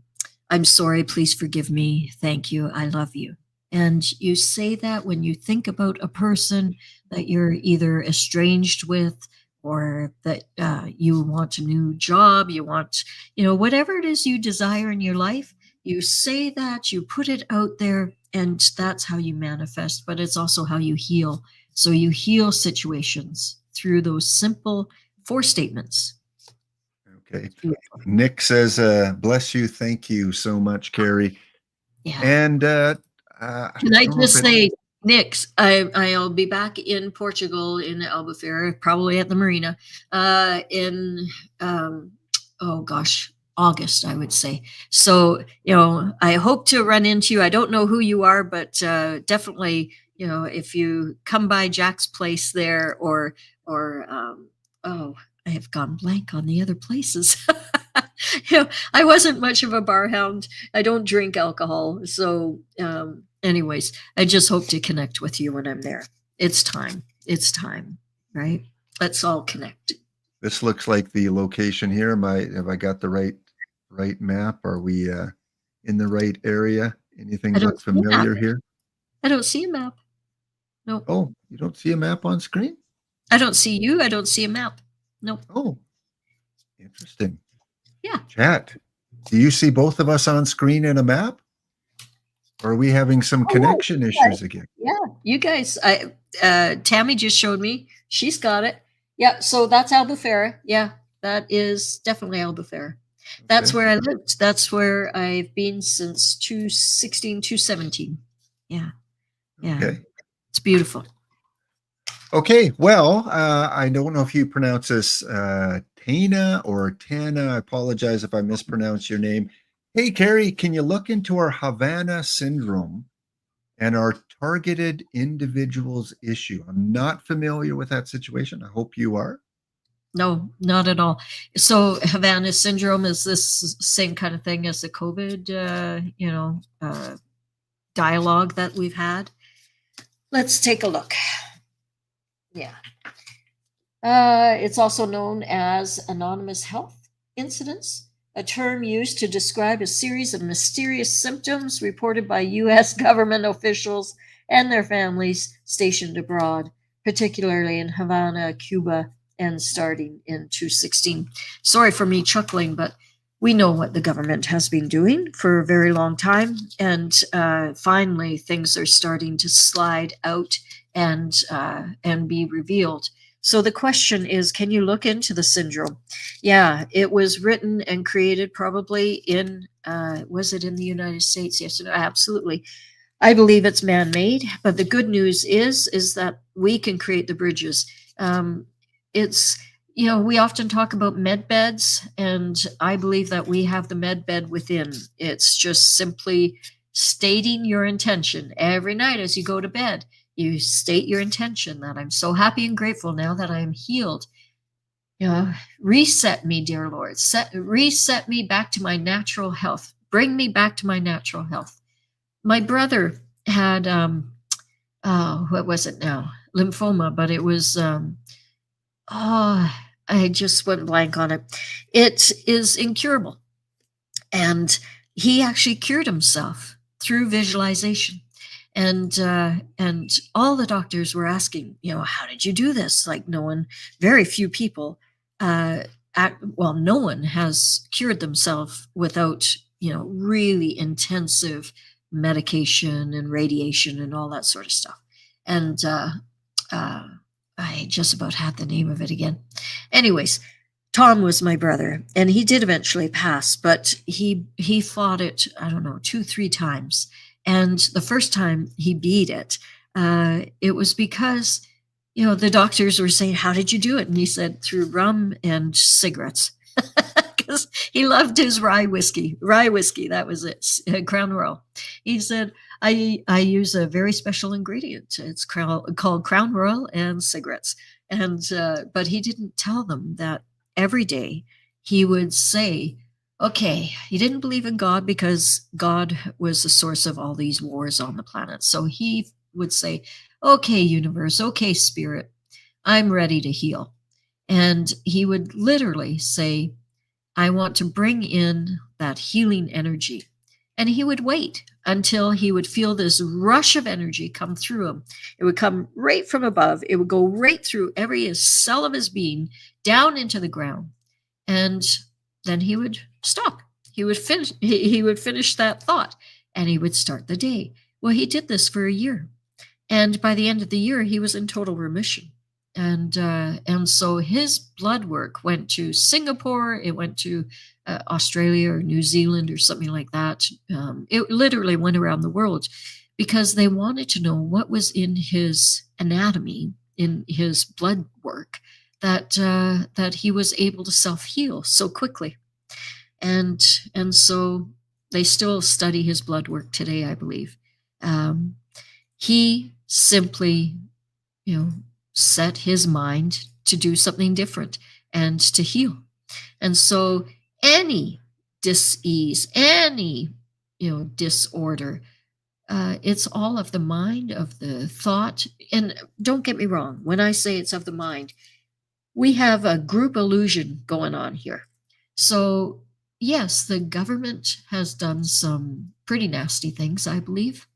I'm sorry, please forgive me. Thank you. I love you. And you say that when you think about a person that you're either estranged with, or that you want a new job, you want, whatever it is you desire in your life, you say that, you put it out there, and that's how you manifest, but it's also how you heal. So you heal situations through those simple 4 statements.
Okay.
Beautiful.
Nick says, bless you. Thank you so much, Carrie.
Yeah.
And
Can I
don't know if
just
it,
say, Nix, I'll be back in Portugal in Albufeira, probably at the marina, in oh gosh, August, I would say. So, I hope to run into you. I don't know who you are, but definitely, if you come by Jack's place there, or oh, I have gone blank on the other places. I wasn't much of a bar hound. I don't drink alcohol. So, anyways, I just hope to connect with you when I'm there. It's time. It's time, right? Let's all connect.
this looks like the location here. Have I got the right map? Are we in the right area? Anything
I don't
look
see a map.
familiar here?
I don't see a map. No,
Oh, you don't see a map on screen?
I don't see you. I don't see a map. No.
Oh, interesting.
Yeah.
Chat. Do you see both of us on screen in a map? Or are we having some
Oh, no.
connection issues again?
Yeah. You guys, Tammy just showed me. She's got it. Yeah. So that's Albufeira. Yeah. That is definitely Albufeira. That's
Okay.
where I lived. That's where I've been since 2016, 2017. Yeah. Yeah.
Okay.
It's beautiful.
Okay, well, I don't know if you pronounce this Tana or Tana. I apologize if I mispronounce your name. Hey, Carrie, can you look into our Havana syndrome and our targeted individuals issue? I'm not familiar with that situation. I hope you are.
No, not at all. So Havana syndrome is this same kind of thing as the COVID, dialogue that we've had. Let's take a look. Yeah. It's also known as anonymous health incidents, a term used to describe a series of mysterious symptoms reported by U.S. government officials and their families stationed abroad, particularly in Havana, Cuba, and starting in 2016. Sorry for me chuckling, but we know what the government has been doing for a very long time, and finally things are starting to slide out and be revealed. So the question is, can you look into the syndrome? Yeah, it was written and created probably in, was it in the United States? Yes, absolutely. I believe it's man-made, but the good news is that we can create the bridges. It's we often talk about med beds, and I believe that we have the med bed within. It's just simply stating your intention every night as you go to bed. You state your intention that I'm so happy and grateful now that I am healed. Reset me, dear Lord. Reset me back to my natural health. Bring me back to my natural health. My brother had what was it now? Lymphoma, but it was I just went blank on it. It is incurable. And he actually cured himself through visualization. And all the doctors were asking, how did you do this? Like very few people, no one has cured themselves without, really intensive medication and radiation and all that sort of stuff. And I just about had the name of it again. Anyways, Tom was my brother, and he did eventually pass, but he fought it, I don't know, 2-3 times. And the first time he beat it, it was because, the doctors were saying, how did you do it? And he said, through rum and cigarettes, because he loved his rye whiskey. Rye whiskey, that was it, Crown Royal. He said, I use a very special ingredient. It's called Crown Royal and cigarettes. And but he didn't tell them that every day he would say, okay, he didn't believe in God because God was the source of all these wars on the planet. So he would say, okay, universe, okay, spirit, I'm ready to heal. And he would literally say, I want to bring in that healing energy. And he would wait until he would feel this rush of energy come through him. It would come right from above. It would go right through every cell of his being down into the ground. And then he would stop. He would finish that thought, and he would start the day. Well, he did this for a year. And by the end of the year, he was in total remission. And so his blood work went to Singapore. It went to Australia or New Zealand or something like that. It literally went around the world because they wanted to know what was in his anatomy, in his blood work, that he was able to self-heal so quickly. And so they still study his blood work today, I believe. He simply, set his mind to do something different and to heal. And so any dis-ease, any, disorder, it's all of the mind, of the thought. And don't get me wrong, when I say it's of the mind, we have a group illusion going on here. So yes, the government has done some pretty nasty things, I believe.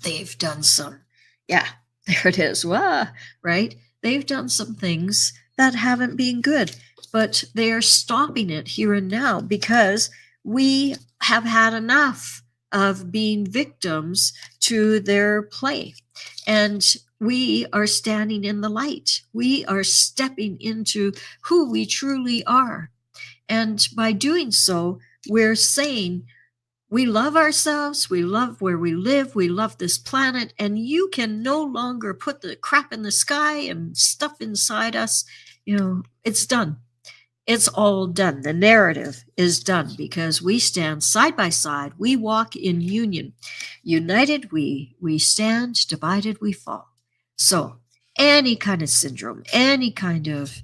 They've done some, there it is, right? They've done some things that haven't been good, but they are stopping it here and now because we have had enough of being victims to their play. And we are standing in the light. We are stepping into who we truly are. And by doing so, we're saying, we love ourselves, we love where we live, we love this planet, and you can no longer put the crap in the sky and stuff inside us. It's done. It's all done. The narrative is done because we stand side by side. We walk in union. United, we stand. Divided, we fall. So any kind of syndrome, any kind of,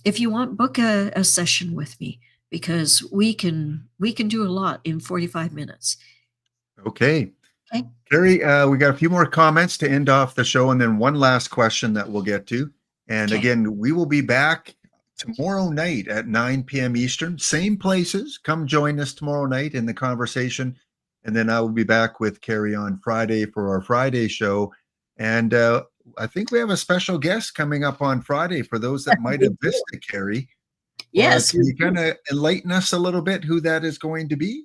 if you want, book a session with me, because we can do a lot in 45 minutes.
Okay. Carrie, we got a few more comments to end off the show, and then one last question that we'll get to. And again, we will be back tomorrow night at 9 p.m. Eastern, same places. Come join us tomorrow night in the conversation. And then I will be back with Carrie on Friday for our Friday show. And I think we have a special guest coming up on Friday for those that might have missed it, Carrie.
Yes.
Can you kind of enlighten us a little bit who that is going to be?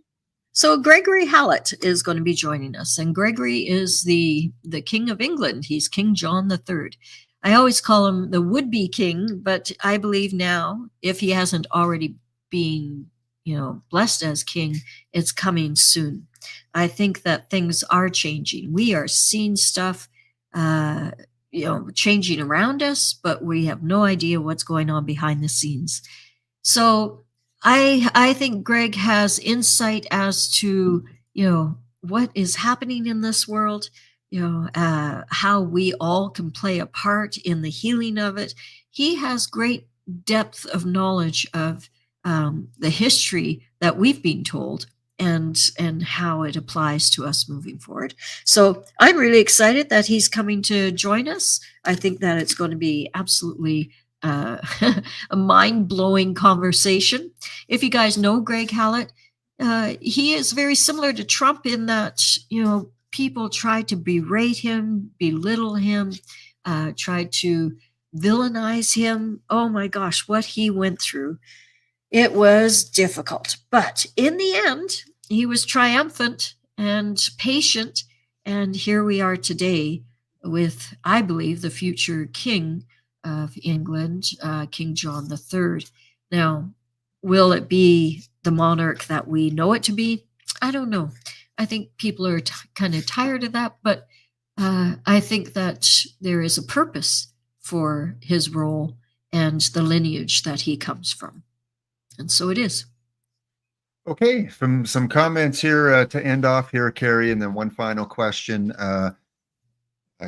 So Gregory Hallett is going to be joining us. And Gregory is the King of England. He's King John III. I always call him the would-be king, but I believe now, if he hasn't already been, blessed as king, it's coming soon. I think that things are changing. We are seeing stuff, changing around us, but we have no idea what's going on behind the scenes. So I think Greg has insight as to what is happening in this world, how we all can play a part in the healing of it. He has great depth of knowledge of the history that we've been told, and how it applies to us moving forward. So I'm really excited that he's coming to join us. I think that it's going to be absolutely a mind-blowing conversation. If you guys know Greg Hallett, he is very similar to Trump in that people try to berate him, belittle him, try to villainize him. Oh my gosh, what he went through. It was difficult, but in the end, he was triumphant and patient, and here we are today with, I believe, the future king of England, King John III. Now, will it be the monarch that we know it to be? I don't know. I think people are kind of tired of that, but I think that there is a purpose for his role and the lineage that he comes from. And so it is.
Okay, from some comments here to end off here, Carrie, and then one final question. A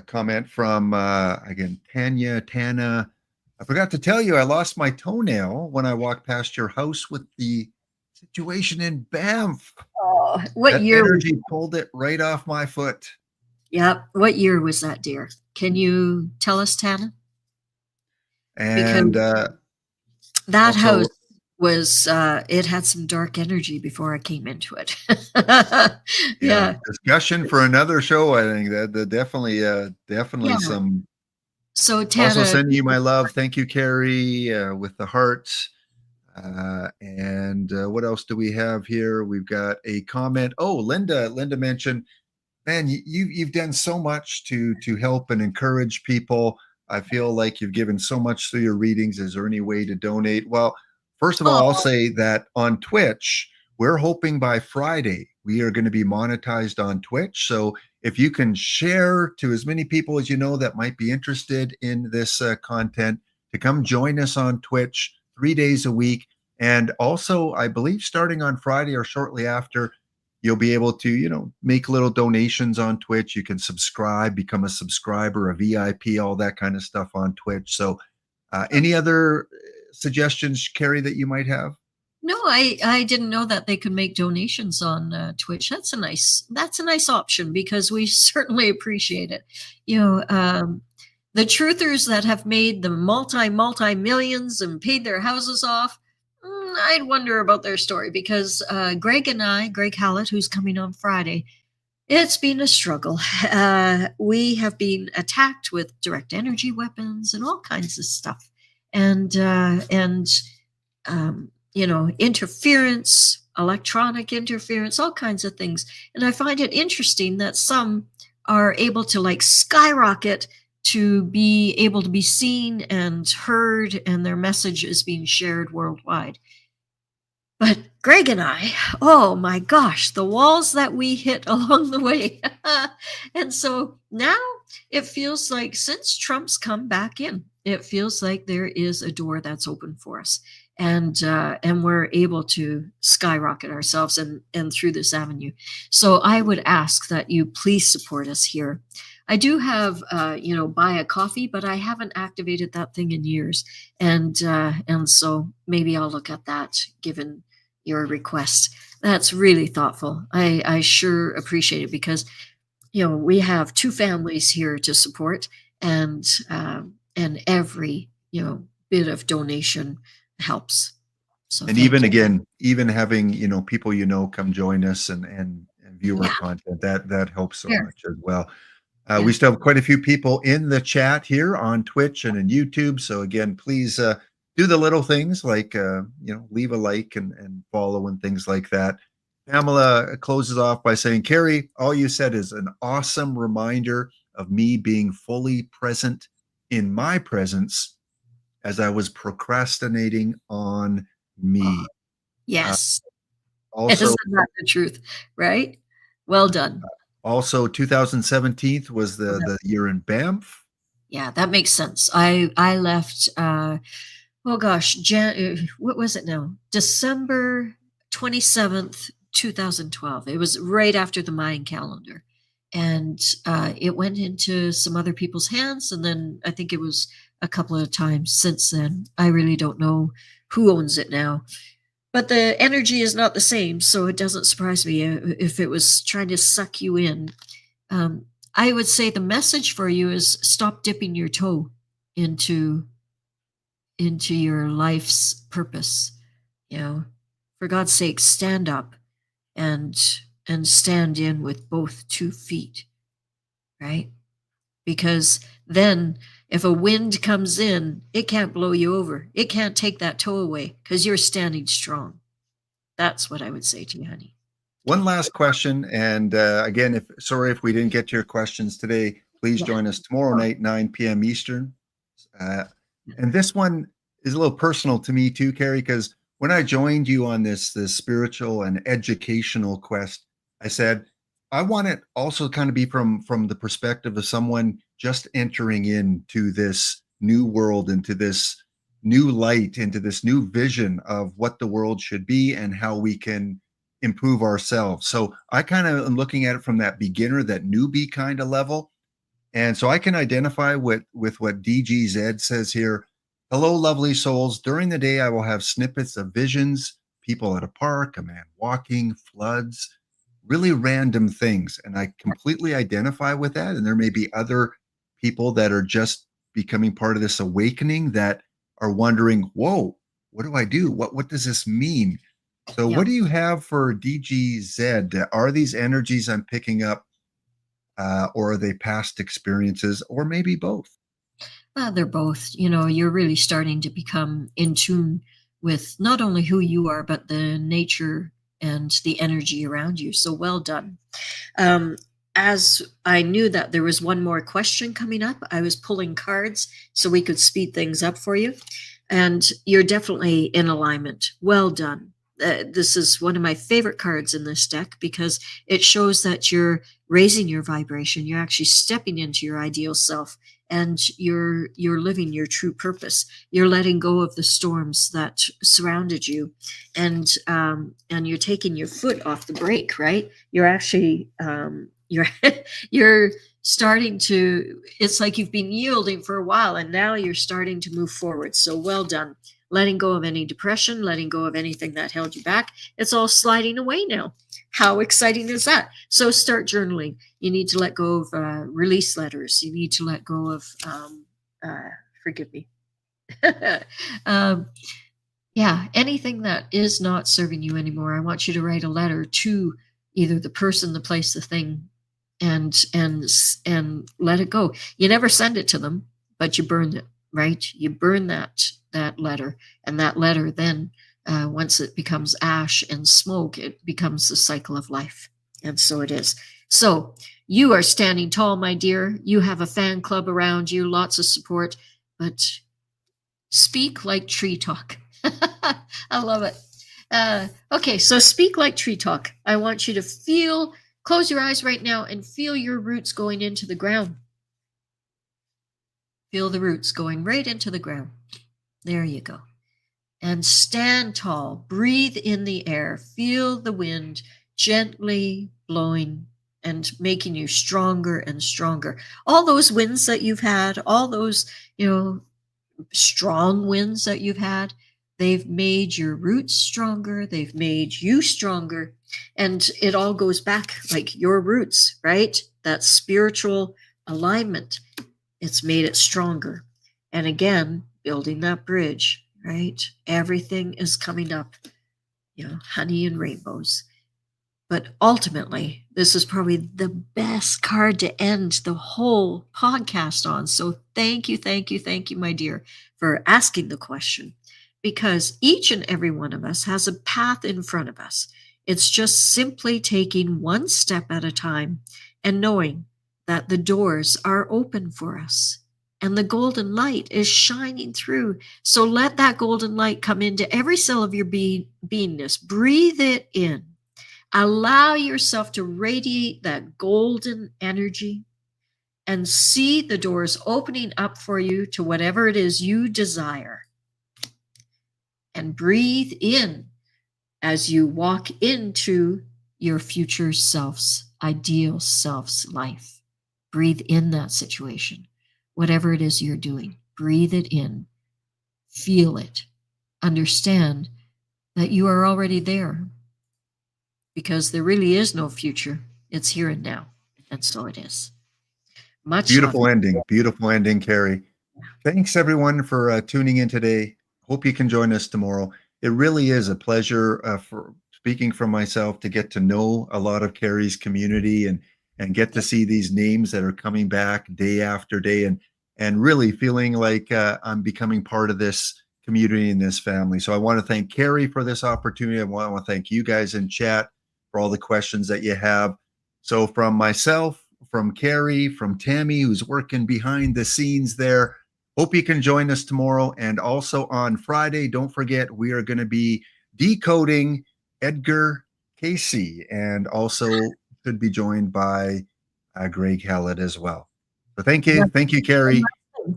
comment from, again, Tana. I forgot to tell you, I lost my toenail when I walked past your house with the situation in Banff.
Oh, what
That
year?
energy pulled it right off my foot.
Yep. What year was that, dear? Can you tell us, Tana?
And
That
also,
house was it had some dark energy before I came into it. Yeah.
discussion for another show. I think that definitely
Yeah.
some.
So
Also
Tana,
sending you my love. Thank you, Carrie, with the hearts. And what else do we have here? We've got a comment. Oh, Linda mentioned, man, you've done so much to help and encourage people. I feel like you've given so much through your readings. Is there any way to donate? Well, first of all, I'll
oh,
say that on Twitch, we're hoping by Friday we are going to be monetized on Twitch. So if you can share to as many people as you know that might be interested in this content, to come join us on Twitch 3 days a week. And also, I believe starting on Friday or shortly after, you'll be able to make little donations on Twitch. You can subscribe, become a subscriber, a VIP, all that kind of stuff on Twitch. So any other suggestions, Carrie, that you might have?
no, I didn't know that they could make donations on Twitch. That's a nice option, because we certainly appreciate it. The truthers that have made the multi millions and paid their houses off, I'd wonder about their story, because Greg Hallett, who's coming on Friday, it's been a struggle. We have been attacked with direct energy weapons and all kinds of stuff, and interference, electronic interference, all kinds of things. And I find it interesting that some are able to skyrocket to be able to be seen and heard, and their message is being shared worldwide. But Greg and I, oh my gosh, the walls that we hit along the way. And so now it feels like, since Trump's come back in, it feels like there is a door that's open for us. And we're able to skyrocket ourselves and through this avenue. So I would ask that you please support us here. I do have, buy a coffee, but I haven't activated that thing in years. And so maybe I'll look at that, given your request. That's really thoughtful. I sure appreciate it, because we have 2 families here to support, and every bit of donation helps. So
And even having people come join us and view our content, that helps so much as well. We still have quite a few people in the chat here on Twitch and in YouTube. So again, please do the little things like leave a like and follow and things like that. Pamela closes off by saying, Carrie, all you said is an awesome reminder of me being fully present in my presence as I was procrastinating on me.
Yes.
Also,
isn't that the truth, right? Well done.
Also, 2017 was the year in Banff.
Yeah, that makes sense. I left oh gosh, what was it now? December 27th, 2012. It was right after the Mayan calendar. And it went into some other people's hands. And then I think it was a couple of times since then. I really don't know who owns it now. But the energy is not the same. So it doesn't surprise me if it was trying to suck you in. Um, I would say the message for you is stop dipping your toe into your life's purpose. You know, for God's sake, stand up and stand in with both 2 feet, right? Because then if a wind comes in, it can't blow you over. It can't take that toe away because you're standing strong. That's what I would say to you, honey.
One last question, and again, sorry if we didn't get to your questions today. Please
Yeah.
join us tomorrow night, 9 p.m. Eastern. And this one is a little personal to me too, Carrie, because when I joined you on this spiritual and educational quest, I said I want it also kind of be from the perspective of someone just entering into this new world, into this new light, into this new vision of what the world should be and how we can improve ourselves. So I kind of am looking at it from that beginner, that newbie kind of level. And so I can identify with what DGZ says here. Hello, lovely souls. During the day, I will have snippets of visions, people at a park, a man walking, floods, really random things. And I completely identify with that. And there may be other people that are just becoming part of this awakening that are wondering, whoa, what do I do? What does this mean? So
Yeah.
what do you have for DGZ? Are these energies I'm picking up, or are they past experiences, or maybe both?
They're both. You know, you're really starting to become in tune with not only who you are, but the nature and the energy around you. So well done. Um, as I knew that there was one more question coming up, I was pulling cards so we could speed things up for you. And you're definitely in alignment. Well done. This is one of my favorite cards in this deck because it shows that you're raising your vibration. You're actually stepping into your ideal self, and you're living your true purpose. You're letting go of the storms that surrounded you, and you're taking your foot off the brake. Right? You're actually you're you're starting to, it's like you've been yielding for a while and now you're starting to move forward. So well done. Letting go of any depression, letting go of anything that held you back. It's all sliding away now. How exciting is that? So start journaling. You need to let go of release letters. You need to let go of forgive me. Yeah, anything that is not serving you anymore. I want you to write a letter to either the person, the place, the thing, and let it go. You never send it to them, but you burn it, right? You burn that letter, and that letter then once it becomes ash and smoke, it becomes the cycle of life. And so it is. So you are standing tall, my dear. You have a fan club around you, lots of support, but speak like tree talk. I love it. Okay, so speak like tree talk. I want you to feel, close your eyes right now and feel your roots going into the ground. Feel the roots going right into the ground. There you go. And stand tall. Breathe in the air. Feel the wind gently blowing and making you stronger and stronger. All those winds that you've had, all those, strong winds that you've had, they've made your roots stronger. They've made you stronger. And it all goes back like your roots, right? That spiritual alignment. It's made it stronger. And again, building that bridge, right? Everything is coming up, honey and rainbows. But ultimately, this is probably the best card to end the whole podcast on. So thank you, my dear, for asking the question, because each and every one of us has a path in front of us. It's just simply taking one step at a time and knowing that the doors are open for us and the golden light is shining through. So let that golden light come into every cell of your beingness. Breathe it in. Allow yourself to radiate that golden energy and see the doors opening up for you to whatever it is you desire. And breathe in as you walk into your future self's, ideal self's life. Breathe in that situation. Whatever it is you're doing, breathe it in. Feel it. Understand that you are already there, because there really is no future. It's here and now. And so it is. Much
Beautiful
love.
ending. Beautiful ending, Carrie. Thanks everyone for tuning in today. Hope you can join us tomorrow. It really is a pleasure, for speaking for myself, to get to know a lot of Carrie's community and get to see these names that are coming back day after day, and really feeling like I'm becoming part of this community and this family. So I want to thank Carrie for this opportunity. I want to thank you guys in chat for all the questions that you have. So from myself, from Carrie, from Tammy, who's working behind the scenes there, hope you can join us tomorrow. And also on Friday, don't forget, we are going to be decoding Edgar Casey, and also should be joined by Greg Hallett as well. So thank you. Thank you, Carrie.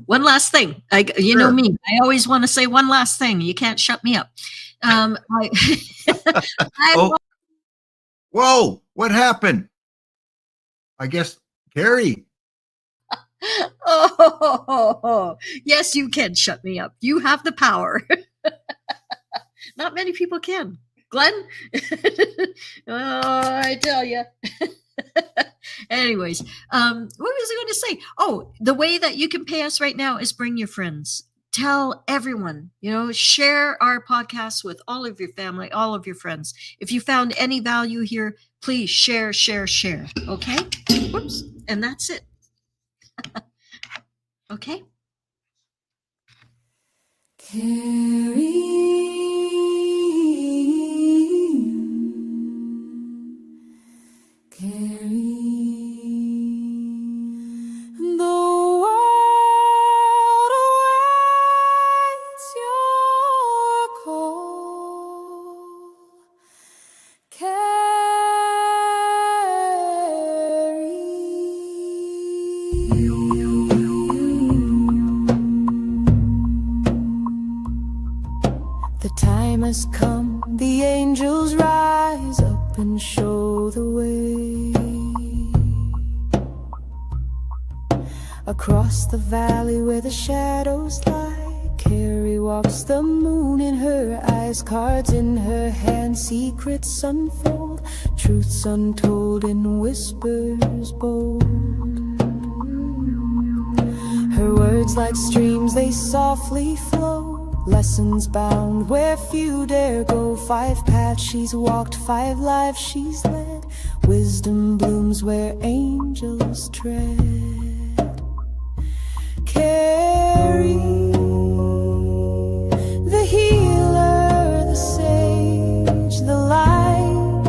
One last thing. You know
Sure.
me. I always want to say one last thing. You can't shut me up.
Oh, whoa, what happened? I guess Carrie.
Oh, yes, you can shut me up. You have the power. Not many people can. Glenn? Oh, I tell you. Anyways, what was I going to say? Oh, the way that you can pay us right now is bring your friends. Tell everyone, share our podcast with all of your family, all of your friends. If you found any value here, please share. Okay? Whoops. And that's it. Okay?
The time has come, the angels rise up and show the way. Across the valley where the shadows lie, Carrie walks, the moon in her eyes, cards in her hand, secrets unfold, truths untold in whispers bold. Her words like streams, they softly flow, lessons bound where few dare go. 5 paths she's walked, 5 lives she's led, wisdom blooms where angels tread. Carrie, the healer, the sage, the light,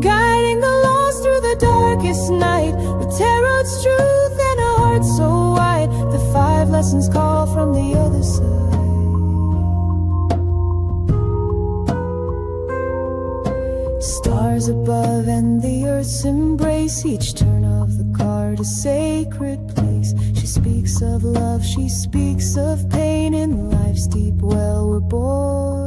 guiding the lost through the darkest night, with tarot's truth and a heart so wide. The 5 lessons call from the other side. Stars above and the earth's embrace, each turn of the card a sacred place. She speaks of love, she speaks of pain, in life's deep well we're born.